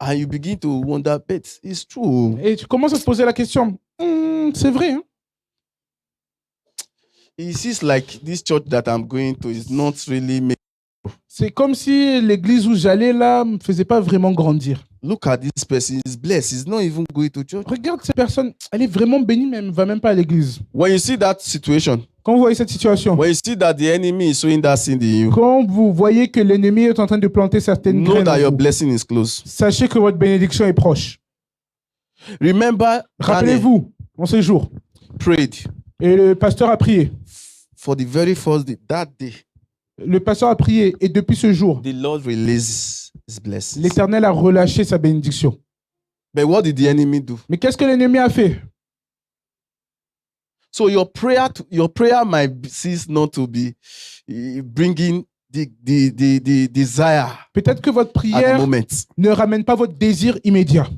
And you begin to wonder, but it's true. Et tu commences à te poser la question, c'est vrai, hein? It seems like this church that I'm going to is not really making. C'est comme si l'église où j'allais là me faisait pas vraiment grandir. Look at this person, he's blessed. He's not even going to church. Regarde cette personne, elle est vraiment bénie, mais elle ne va même pas à l'église. When you see that situation, Quand vous voyez cette situation, when you see that the enemy is sowing that seed in you, quand vous voyez que l'ennemi est en train de planter certaines know graines, that en your vous, blessing is close. sachez que votre bénédiction est proche. Remember, Daniel Rappelez-vous, en ces jours, prayed et le pasteur a prié. for the very first day. That day, Le pasteur a prié, et depuis ce jour, the Lord releases his blessings. l'Éternel a relâché sa bénédiction. But what did the enemy do? Mais qu'est-ce que l'ennemi a fait? So your prayer might cease not to be bringing the desire Peut-être que votre at the prière moment. ne ramène pas votre désir immédiat.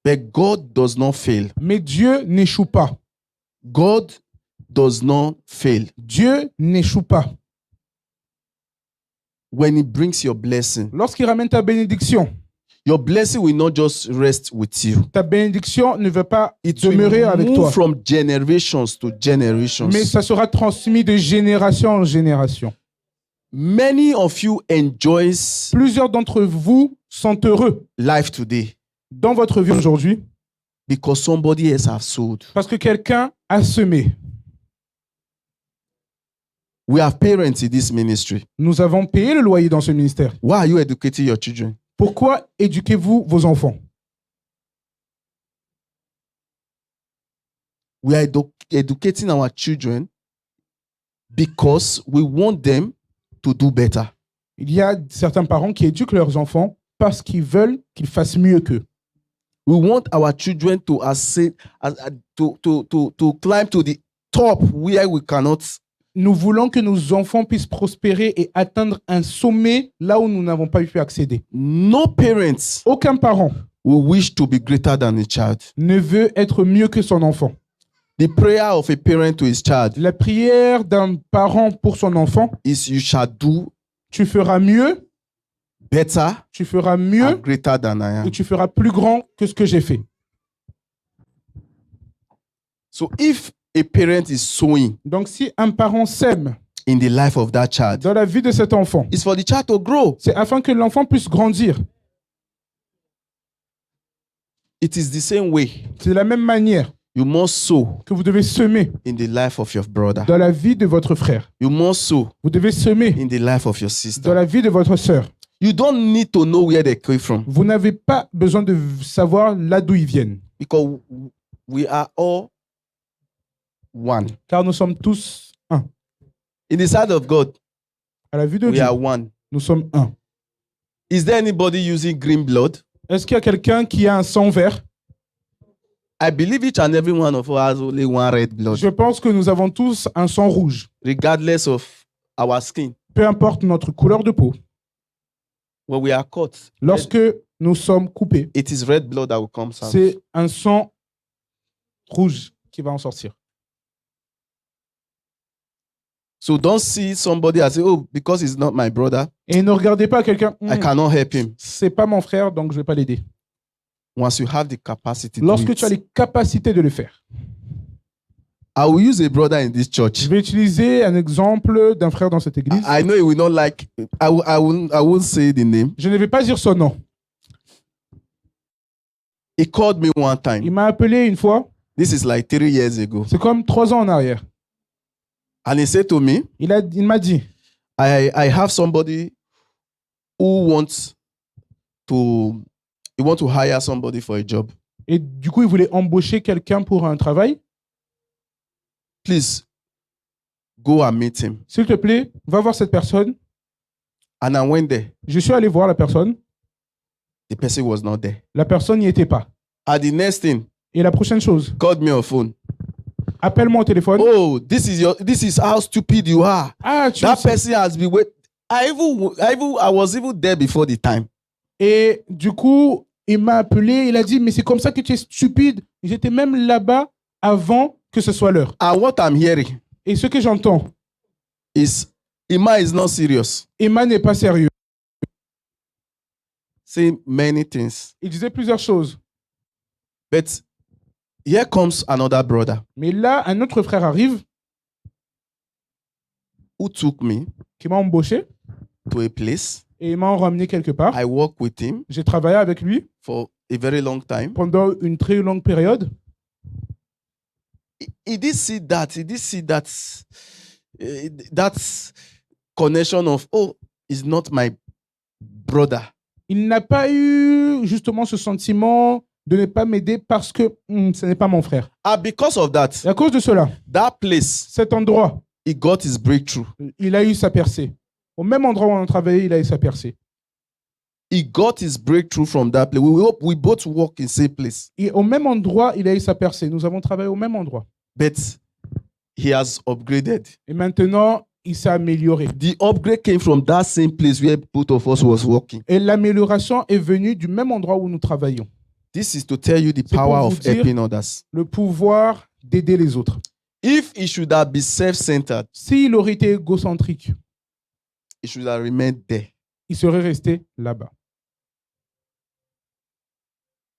But God does not fail. Mais Dieu n'échoue pas. God does not fail. Dieu n'échoue pas. When he brings your blessing, Lorsqu'il ramène ta bénédiction, your blessing will not just rest with you. ta bénédiction ne va pas It will demeurer avec move toi, from generations to generations. mais ça sera transmis de génération en génération. Many of you enjoys Plusieurs d'entre vous sont heureux life today dans votre vie aujourd'hui because somebody else has sowed. parce que quelqu'un a semé. We have parents in this ministry. Nous avons payé le loyer dans ce ministère. Why are you educating your children? Pourquoi éduquez-vous vos enfants? We are educating our children because we want them to do better. Il y a certains parents qui éduquent leurs enfants parce qu'ils veulent qu'ils fassent mieux qu'eux. We want our children to to climb to the top where we cannot. Nous voulons que nos enfants puissent prospérer et atteindre un sommet là où nous n'avons pas pu accéder. No parents Aucun parent will wish to be greater than a child. ne veut être mieux que son enfant. The prayer of a parent to his child La prière d'un parent pour son enfant, is you shall do tu feras mieux, better tu feras and mieux greater than I et am. tu feras plus grand que ce que j'ai fait. So if a parent is sowing Donc si un parent sème in the life of that child, dans la vie de cet enfant, it's for the child to grow. c'est afin que l'enfant puisse grandir. It is the same way C'est de la même manière you must sow que vous devez semer in the life of your brother. dans la vie de votre frère. You must sow Vous devez semer in the life of your dans sister. la vie de votre sœur. You don't need to know where they came from Vous n'avez pas besoin de savoir là d'où ils viennent, because we are all one. car nous sommes tous un. In the sight of God, À la vue de we Dieu, are one. nous sommes un. Is there anybody using green blood? Est-ce qu'il y a quelqu'un qui a un sang vert? I believe each and every one of us has only one red blood, Je pense que nous avons tous un sang rouge, regardless of our skin. peu importe notre couleur de peau. When we are caught, Lorsque nous sommes coupés, it is red blood that will come out. c'est un sang rouge qui va en sortir. So don't see somebody and say, oh, because he's not my brother, Et ne regardez pas quelqu'un, I cannot help him. c'est pas mon frère, donc je vais pas l'aider. Once you have the capacity to Lorsque do tu as it. les capacités de le faire. I will use a brother in this church. Je vais utiliser un exemple d'un frère dans cette église. I know he will not like. I won't say the name. Je ne vais pas dire son nom. He called me one Il time. m'a appelé une fois, This is like 3 years ago. c'est comme 3 ans en arrière. And he said to me, Il m'a dit, I have somebody who wants to hire somebody for a job. et du coup, il voulait embaucher quelqu'un pour un travail. Please go and meet him. S'il te plaît, va voir cette personne. And I went there. Je suis allé voir la personne. The person was not there. La personne n'y était pas. And the next thing, Et la prochaine chose, called me on phone. appelle-moi au téléphone. Oh, this is how stupid you are. Ah, tu That sais. person has been wait. I was even there before the time. Et du coup, il m'a appelé. Il a dit, mais c'est comme ça que tu es stupide. J'étais même là-bas avant que ce soit l'heure. And what I'm hearing Et ce que j'entends, is Emma is not serious. Emma n'est pas sérieux. Saying many things. Il disait plusieurs choses. But here comes another brother Mais là, un autre frère arrive who took me qui m'a embauché to a place. et il m'a ramené quelque part. I worked with him J'ai travaillé avec lui for a very long time. pendant une très longue période. He did see that. He did see that. That connection of, oh, he's not my brother. Il n'a pas eu justement ce sentiment de ne pas m'aider parce que ce n'est pas mon frère. And because of that, Et à cause de cela, that place, cet endroit, he got his breakthrough. il a eu sa percée. Au même endroit où on a travaillé, il a eu sa percée. He got his breakthrough from that place. We both work in same place. Et au même endroit, il a eu sa percée. Nous avons travaillé au même endroit. But he has upgraded. Et maintenant, il s'est amélioré. The upgrade came from that same place where both of us was working. Et l'amélioration est venue du même endroit où nous travaillons. This is to tell you the C'est pour power vous of dire- helping others. Le pouvoir d'aider les autres. If he should have been self-centered, S'il aurait été égocentrique, he should have remained there. il serait resté là-bas.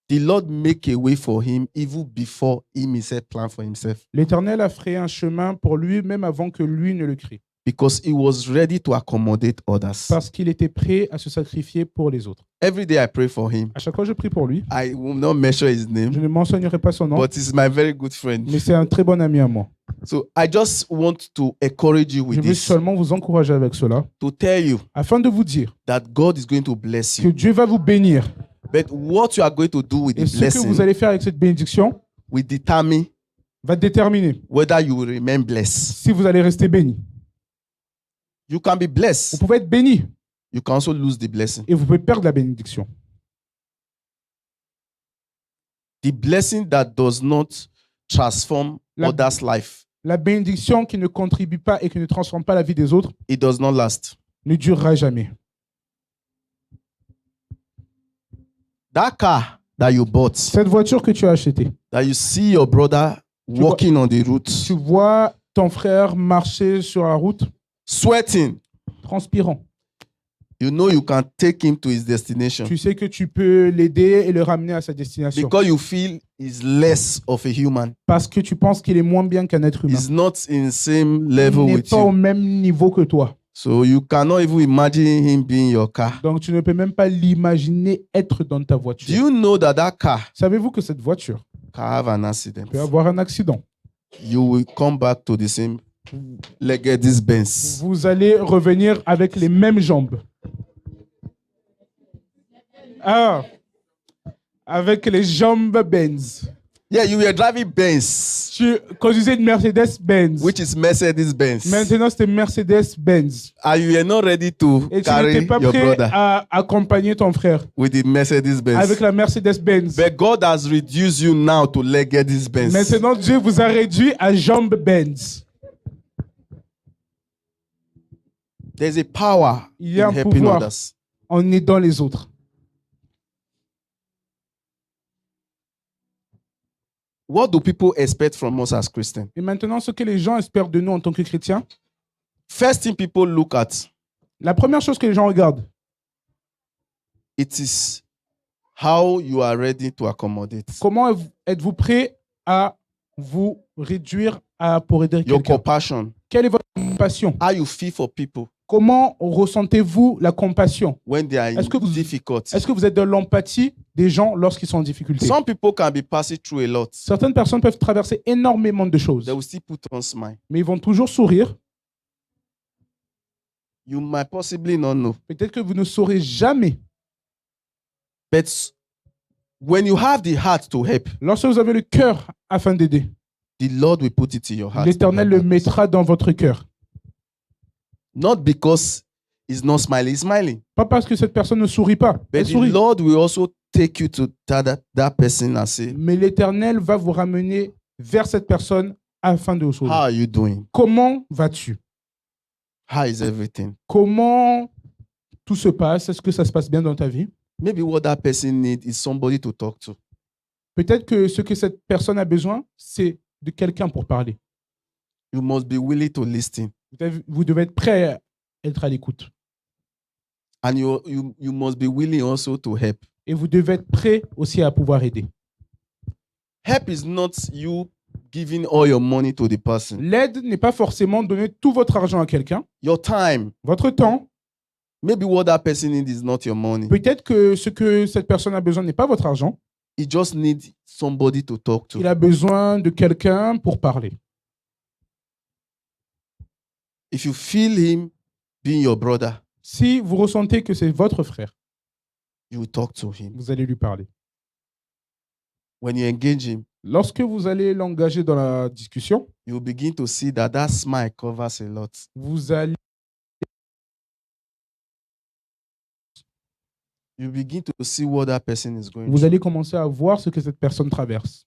The Lord make a way for him even before him himself planned for himself, L'Éternel a frayé un chemin pour lui, même avant que lui ne le crée. because he was ready to accommodate others. Parce qu'il était prêt à se sacrifier pour les autres. Every day I pray for him. À chaque fois, je prie pour lui. I will not mention his Je name, ne mentionnerai pas son nom, but he's my very good friend. mais c'est un très bon ami à moi. So I just want to encourage you Je with veux this, seulement vous encourager avec cela, to tell you afin de vous dire that God is going to bless que you. Dieu va vous bénir. But what you are going to do with Et the ce que vous blessing allez faire avec cette bénédiction will determine va déterminer whether you will remain blessed. si vous allez rester béni. You can be Vous blessed. pouvez être béni You can also lose the blessing. et vous pouvez perdre la bénédiction. The blessing that does not transform La- others' life, La bénédiction qui ne contribue pas et qui ne transforme pas la vie des autres it does not last. ne durera jamais. That car that you bought, Cette voiture que tu as achetée, that you see your brother vois- walking on the route, tu vois ton frère marcher sur la route sweating, transpirant. you know you can take him to his destination Tu sais que tu peux l'aider et le ramener à sa destination because you feel he's less of a human. parce que tu penses qu'il est moins bien qu'un être humain. He's not in the same Il level n'est with pas au you. même niveau que toi. So you cannot even imagine him being in your car. Donc tu ne peux même pas l'imaginer être dans ta Do voiture. you know that that car Savez-vous que cette voiture can have an accident? peut avoir un accident? You will come back to the same legged Benz. Vous allez revenir avec les mêmes jambes. Ah, avec les jambes Benz. Yeah, you were driving Benz, Tu conduisais une Mercedes-Benz. which is Mercedes Benz, Maintenant, c'était Mercedes-Benz. and you were not ready to Et tu carry n'étais pas your prêt brother à accompagner ton frère with the Mercedes Benz. avec la Mercedes-Benz. But God has reduced you now to legged Benz. Maintenant, Dieu vous a réduit à jambes Benz. There's a power Il y a in un helping pouvoir others. en aidant les autres. What do people expect from us as Christians? Et maintenant, ce que les gens espèrent de nous en tant que chrétiens, First thing people look at, la première chose que les gens regardent, it is how you are ready to accommodate. comment êtes-vous prêt à vous réduire pour aider Your quelqu'un? compassion, Quelle est votre passion? how you feel for people. Comment ressentez-vous la compassion? when they are in Est-ce que vous- difficulty? Est-ce que vous êtes de l'empathie des gens lorsqu'ils sont en difficulté? Some people can be passing through a lot. Certaines personnes peuvent traverser énormément de choses, They will still put on smile. mais ils vont toujours sourire. You might possibly not know. Peut-être que vous ne saurez jamais. But when you have the heart to help, Lorsque vous avez le cœur afin d'aider, the Lord will put it in your heart. l'Éternel le mettra dans votre cœur. Not because he's not smiling, he's smiling. Pas parce que cette personne ne sourit pas. But Elle the sourit. Lord will also take you to that person and say, Mais l'Éternel va vous ramener vers cette personne afin de vous sauver. how are you doing? Comment vas-tu? How is everything? Comment tout se passe? Est-ce que ça se passe bien dans ta vie? Maybe what that person needs is somebody to talk to. Peut-être que ce que cette personne a besoin, c'est de quelqu'un pour parler. You must be willing to listen. Vous devez être prêt à être à l'écoute. And you must be willing also to help. Et vous devez être prêt aussi à pouvoir aider. Help is not you giving all your money to the person. L'aide n'est pas forcément donner tout votre argent à quelqu'un. Your time. Votre temps, Maybe what that person needs is not your money. peut-être que ce que cette personne a besoin n'est pas votre argent. He just needs somebody to talk to. Il a besoin de quelqu'un pour parler. If you feel him being your brother, Si vous ressentez que c'est votre frère, you will talk to him. vous allez lui parler. When you engage him, Lorsque vous allez l'engager dans la discussion, you will begin to see that smile covers a lot. vous allez You begin to see what that person is going vous through. allez commencer à voir ce que cette personne traverse.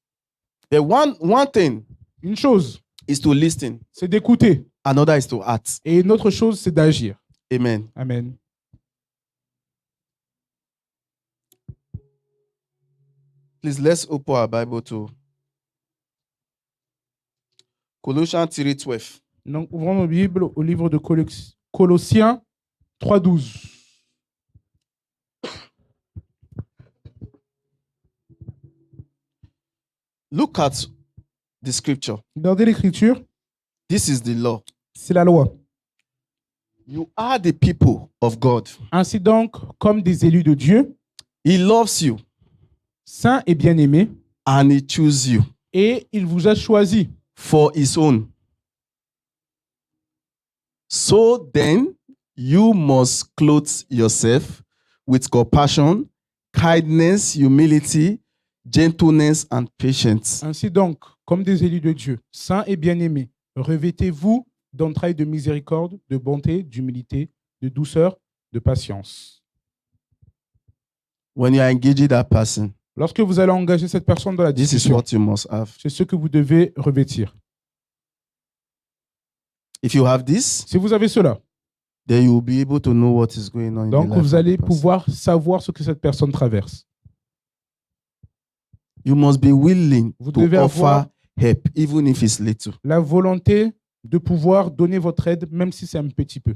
The one thing Une chose, is to listen. c'est d'écouter. Another is to act. Et une autre chose, c'est d'agir. Amen. Amen. Please, let's open our Bible to Colossians 3:12. Donc, ouvrons nos Bibles au livre de Colossiens 3:12. Look at the scripture. Regardez l'écriture, This is the law. c'est la loi. You are the people of God. Ainsi donc, comme des élus de Dieu, He loves you saints et bien-aimés, and he chooses you et il vous a choisi. for his own. So then, you must clothe yourself with compassion, kindness, humility, gentleness, and patience. Ainsi donc, comme des élus de Dieu, saints et bien-aimés, revêtez-vous d'entrailles de miséricorde, de bonté, d'humilité, de douceur, de patience. When you are engaging that person, Lorsque vous allez engager cette personne dans la this is discussion, what you must have. c'est ce que vous devez revêtir. If you have this, Si vous avez cela, then you will be able to know what is going on in the donc life vous of allez the person. pouvoir savoir ce que cette personne traverse. You must be willing Vous to devez offer avoir help, even if it's little. la volonté de pouvoir donner votre aide, même si c'est un petit peu.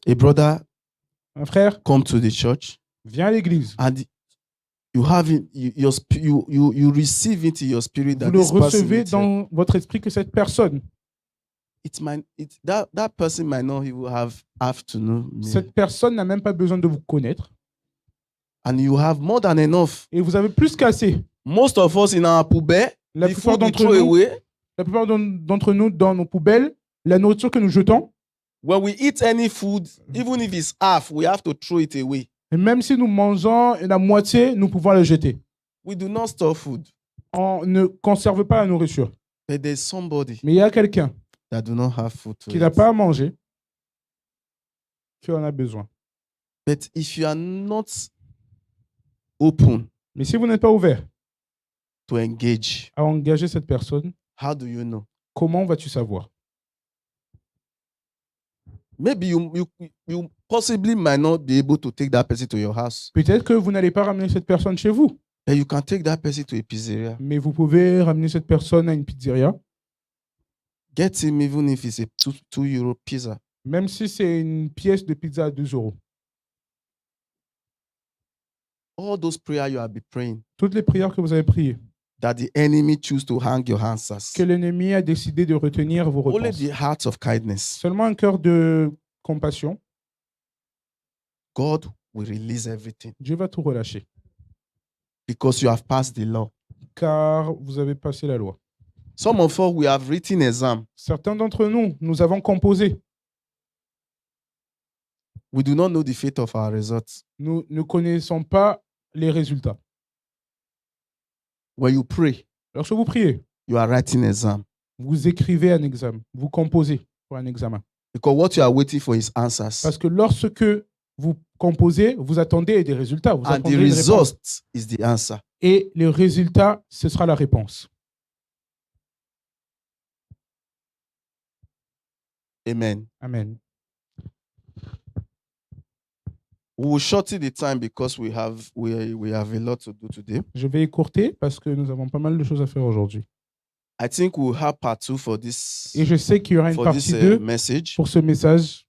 A brother Un frère, come to the church viens à l'église. and you have it, you receive into your spirit Vous that le this person recevez needs help. dans votre esprit que cette personne, That person might not even have to know me. cette personne n'a même pas besoin de vous connaître. And you have more than enough. Et vous avez plus qu'assez. Most of us in our poubelle, La the plupart food we d'entre throw nous, away, la plupart d'entre nous, dans nos poubelles, la nourriture que nous jetons, when we eat any food, even if it's half, we have to throw it away. et même si nous mangeons la moitié, nous pouvons la jeter. We do not store food. On ne conserve pas la nourriture. But there's somebody Mais il y a quelqu'un that do not have food to qui n'a eat. pas à manger, qui en a besoin. But if you are not open Mais si vous n'êtes pas ouvert to engage, à engager cette personne, how do you know? comment vas-tu savoir? Maybe you possibly might not be able to take that person to your house, Peut-être que vous n'allez pas ramener cette personne chez vous, but you can take that person to a pizzeria. mais vous pouvez ramener cette personne à une pizzeria, Get him even if it's a €2 pizza. même si c'est une pièce de pizza à 2 euros. All those prayers you have been praying, Toutes les prières que vous avez priées, that the enemy choose to hang your answers. que l'ennemi a décidé de retenir vos Only réponses. the heart of kindness. Seulement un cœur de compassion, God will release everything Dieu va tout relâcher, because you have passed the law. car vous avez passé la loi. Some of us, we have written exam. Certains d'entre nous, nous avons composé. We do not know the fate of our results. Nous ne connaissons pas les résultats. When you pray, Lorsque vous priez, you are writing exam vous écrivez un examen, vous composez pour un examen. because what you are waiting for is answers. Parce que lorsque vous composez, vous attendez des résultats. Vous And the attendez une réponse. result is the answer. Et le résultat, ce sera la réponse. Amen. Amen. We will shorten the time because we have a lot to do today. Je vais écourter parce que nous avons pas mal de choses à faire aujourd'hui. I think we'll have part 2 for this Et je sais qu'il y aura une for partie this 2 message. pour ce message.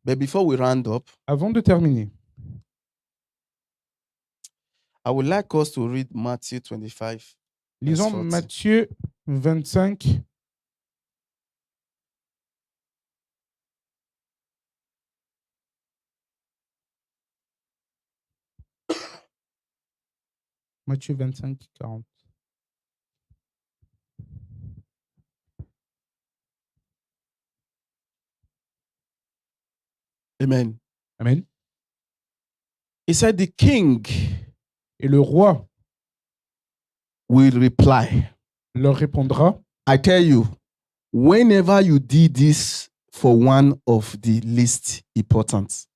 But before we round up, Avant de terminer, I would like us to read Matthew 25. lisons 40. Matthieu 25. Matthieu 25, 40. Amen. Amen. He said, the king Et le roi will reply, leur répondra, I tell you, whenever you did this for one of the least important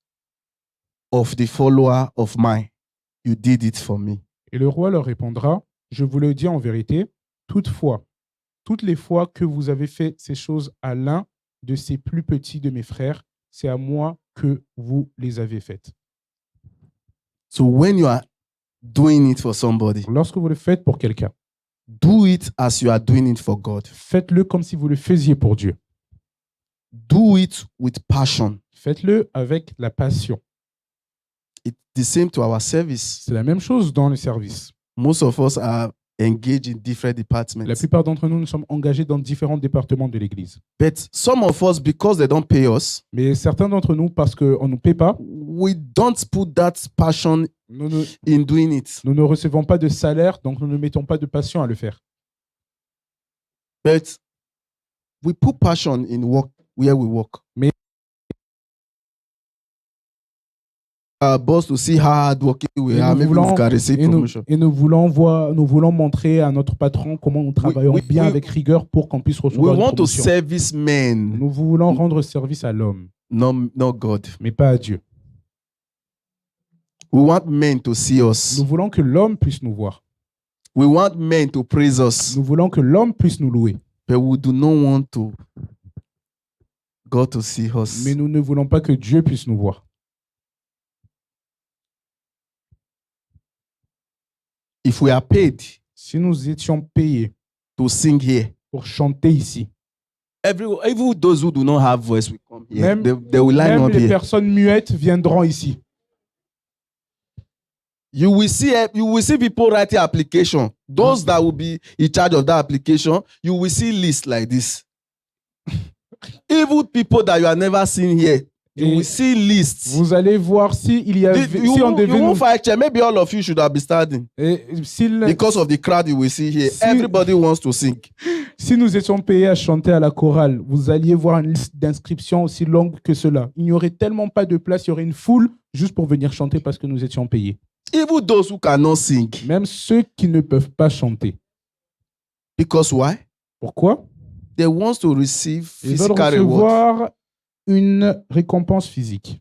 of the follower of mine, you did it for me. et le roi leur répondra, je vous le dis en vérité, toutefois, toutes les fois que vous avez fait ces choses à l'un de ces plus petits de mes frères, c'est à moi que vous les avez faites. So when you are doing it for somebody, Lorsque vous le faites pour quelqu'un, do it as you are doing it for God. faites-le comme si vous le faisiez pour Dieu. Do it with passion. Faites-le avec la passion. It's the same to our service. C'est la même chose dans le service. Most of us are engaged in different La departments. plupart d'entre nous, nous sommes engagés dans différents départements de l'Église. But some of us, because they don't pay us, Mais certains d'entre nous, parce qu'on ne nous paie pas, we don't put that passion nous ne, in doing it. nous ne recevons pas de salaire, donc nous ne mettons pas de passion à le faire. But we put passion in work where we work. Mais- Our boss to see how hardworking we Et are. nous Maybe voulons- we can receive Et nous, promotion. et nous voulons montrer à notre patron comment nous travaillons we- bien we- avec rigueur pour qu'on puisse We recevoir une want to promotion. service men, Nous voulons rendre service à l'homme, not God. mais pas à Dieu. We want men to see us. Nous voulons que l'homme puisse nous voir. We want men to praise us. Nous voulons que l'homme puisse nous louer. But we do not want to God to see us. Mais nous ne voulons pas que Dieu puisse nous voir. If we are paid Si nous étions payés to sing here, pour chanter ici, even those who do not have voice will come here. Même- They will line même up les here. personnes muettes viendront ici. You will see people writing application. Those that will be in charge of that application, you will see lists like this. Even people that you have never seen here, you Et will see lists. vous allez voir si il y a, You, si on devait you nous, won't find chair. Maybe all of you should have been standing s'il- because of the crowd you will see here. Si- Everybody wants to sing. si nous étions payés à chanter à la chorale, vous alliez voir une liste d'inscriptions aussi longue que cela. Il n'y aurait tellement pas de place, il y aurait une foule juste pour venir chanter parce que nous étions payés. Even those who cannot sing. Même ceux qui ne peuvent pas chanter. Because why? Pourquoi? They want to receive Ils veulent physical reward. recevoir une récompense physique.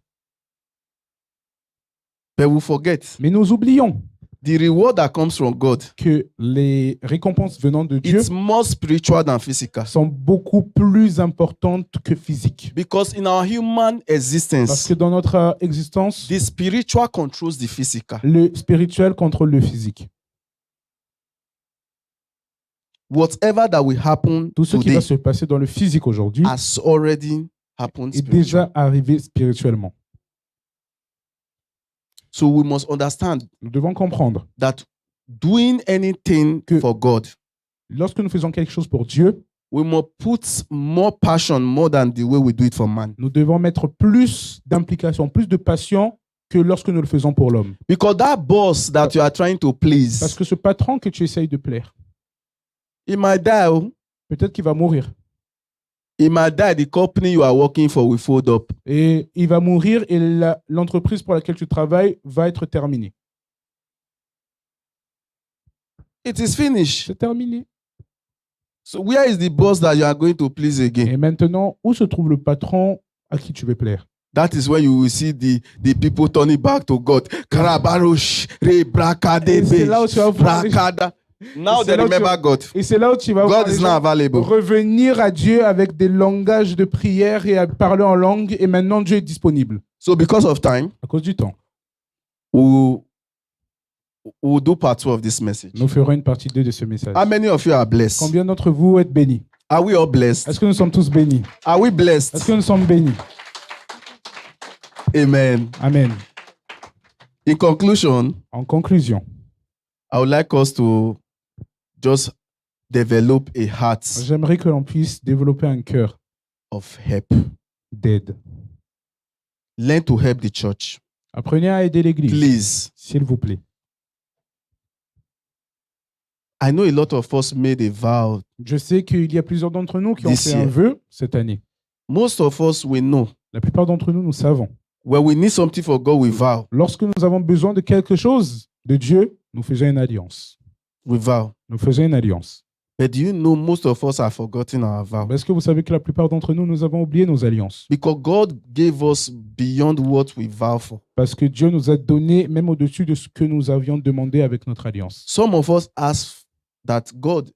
But we forget Mais nous oublions the reward that comes from God. que les récompenses venant de Dieu It's more spiritual than physical. sont beaucoup plus importantes que physiques. Because in our human Parce existence, que dans notre existence, the spiritual controls the physical. le spirituel contrôle le physique. Whatever that will happen Tout ce qui today va se passer dans le physique aujourd'hui has already happened est spiritually. déjà arrivé spirituellement. So we must understand Nous devons comprendre that doing anything Que- for God, Lorsque nous faisons quelque chose pour Dieu, we must put more passion more than the way we do it for man. nous devons mettre plus d'implication, plus de passion que lorsque nous le faisons pour l'homme. Because that boss that you are trying to Parce please, que ce patron que tu essayes de plaire, he might die. Oh. peut-être qu'il va mourir. He might die. The company you are working for will fold up. Et il va mourir et l'entreprise pour laquelle tu travailles va être terminée. It is finished. C'est terminé. So where is the boss that you are going to please again? Et maintenant, où se trouve le patron à qui tu veux plaire? That is where you will see the people turning back to God. Karabarosh, re Et c'est brakadebe, là où tu vas voir- brakada. Now c'est they là où tu- remember God. Et c'est là où tu vas voir God les is not gens available. revenir à Dieu avec des langages de prière et à parler en langue. Et maintenant, Dieu est disponible. So because of time, À cause du temps. we'll do part 2 of this message. Nous ferons une partie 2 de ce message. How many of you are blessed? Combien d'entre vous êtes bénis? Are we all blessed? Est-ce que nous sommes tous bénis? Are we Est-ce blessed? que nous sommes bénis? Amen. Amen. In conclusion, En conclusion, I would like us to just develop a heart j'aimerais que l'on puisse développer un cœur of help. d'aide. Learn to help the church. Apprenez à aider l'Église, Please. s'il vous plaît. I know a lot of us made a vow. Je sais qu'il y a plusieurs d'entre nous qui ont This fait un year. vœu cette année. Most of us, we know. La plupart d'entre nous, nous savons. When we need something for God, we vow. Lorsque nous avons besoin de quelque chose de Dieu, nous faisons une alliance. We vow. Nous faisons une alliance. But do you know most of us have forgotten our vow? Est-ce que vous savez que la plupart d'entre nous, nous avons oublié nos alliances? Because God gave us beyond what we vow for. Parce que Dieu nous a donné même au-dessus de ce que nous avions demandé avec notre alliance. Some of us ask that God,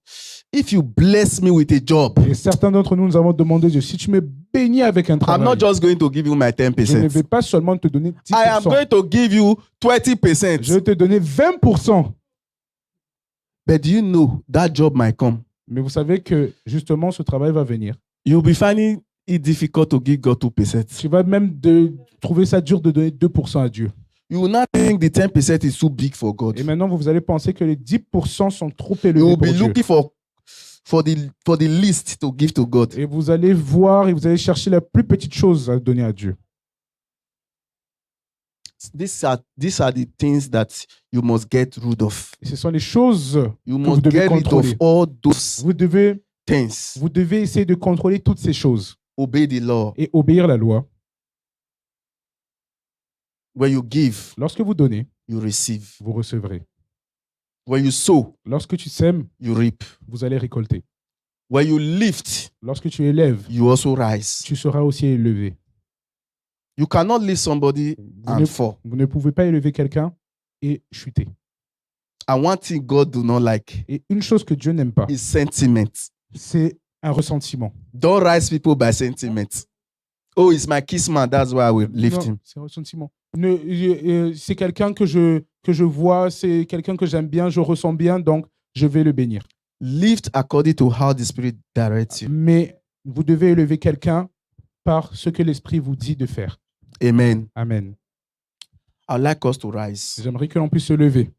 if you bless me with a job, Et certains d'entre nous, nous avons demandé Dieu, si tu me bénis avec un I'm travail, not just going to give you my je ne 10%. vais pas seulement te donner 10%. I am going to give you Je vais 20%. te donner 20%. But do you know that job might come? Mais vous savez que justement, ce travail va venir. You'll be finding it difficult to give God 2%. Tu vas même trouver ça dur de donner 2% à Dieu. You will not think the 10% is too big for God. Et maintenant, vous allez penser que les 10% sont trop You élevés will pour be Dieu. looking for the least to give to God. Et vous allez voir et vous allez chercher la plus petite chose à donner à Dieu. These are the things that you must get rid of. Et ce sont les choses You que vous must devez get rid of contrôler. all those Vous devez things. essayer de contrôler toutes ces choses Obey the law. et obéir la loi. When you give, Lorsque vous donnez, you receive. vous recevrez. When you sow, Lorsque tu sèmes, you reap. vous allez récolter. When you lift, Lorsque tu élèves, you also rise. tu seras aussi élevé. You cannot lift somebody Vous and ne, fall. vous ne pouvez pas élever quelqu'un et chuter. And one thing God do not like Et une chose que Dieu n'aime pas, is sentiment. c'est un ressentiment. Don't rise people by sentiment. Oh, it's my kiss man, that's why I will lift Non, him. c'est un ressentiment. C'est quelqu'un que je vois, c'est quelqu'un que j'aime bien, je ressens bien, donc je vais le bénir. Lift according to how the Spirit directs you. Mais vous devez élever quelqu'un par ce que l'Esprit vous dit de faire. Amen. Amen. I'd like us to rise. J'aimerais que l'on puisse se lever.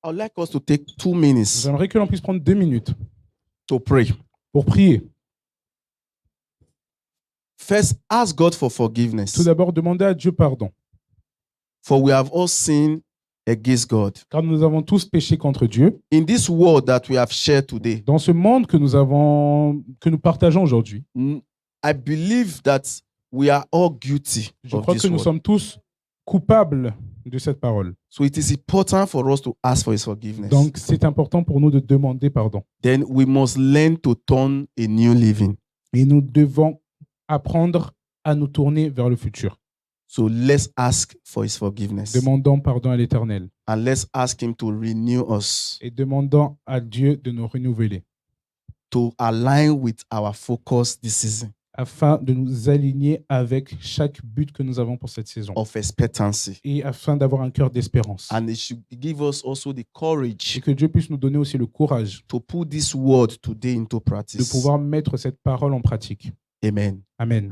I'd like us to take 2 minutes J'aimerais que l'on puisse prendre 2 minutes to pray. pour prier. First, ask God for Tout forgiveness. d'abord, demander à Dieu pardon. For we have all sinned against God. Car nous avons tous péché contre Dieu. In this world that we have shared today, Dans ce monde que nous partageons aujourd'hui, I believe that we are all guilty je of crois this que nous world. sommes tous coupables de cette parole. So it is important for us to ask for His forgiveness. Donc, c'est important pour nous de demander pardon. Then we must learn to turn a new living. Et nous devons apprendre à nous tourner vers le futur. So let's ask for His forgiveness. Demandons pardon à l'Éternel And let's ask Him to renew us, et demandons à Dieu de nous renouveler to align with our focus this season afin de nous aligner avec chaque but que nous avons pour cette saison of expectancy. et afin d'avoir un cœur d'espérance. And it should give us also the Et courage que Dieu puisse nous donner aussi le courage to put this word today into de practice. pouvoir mettre cette parole en pratique. Amen. Amen.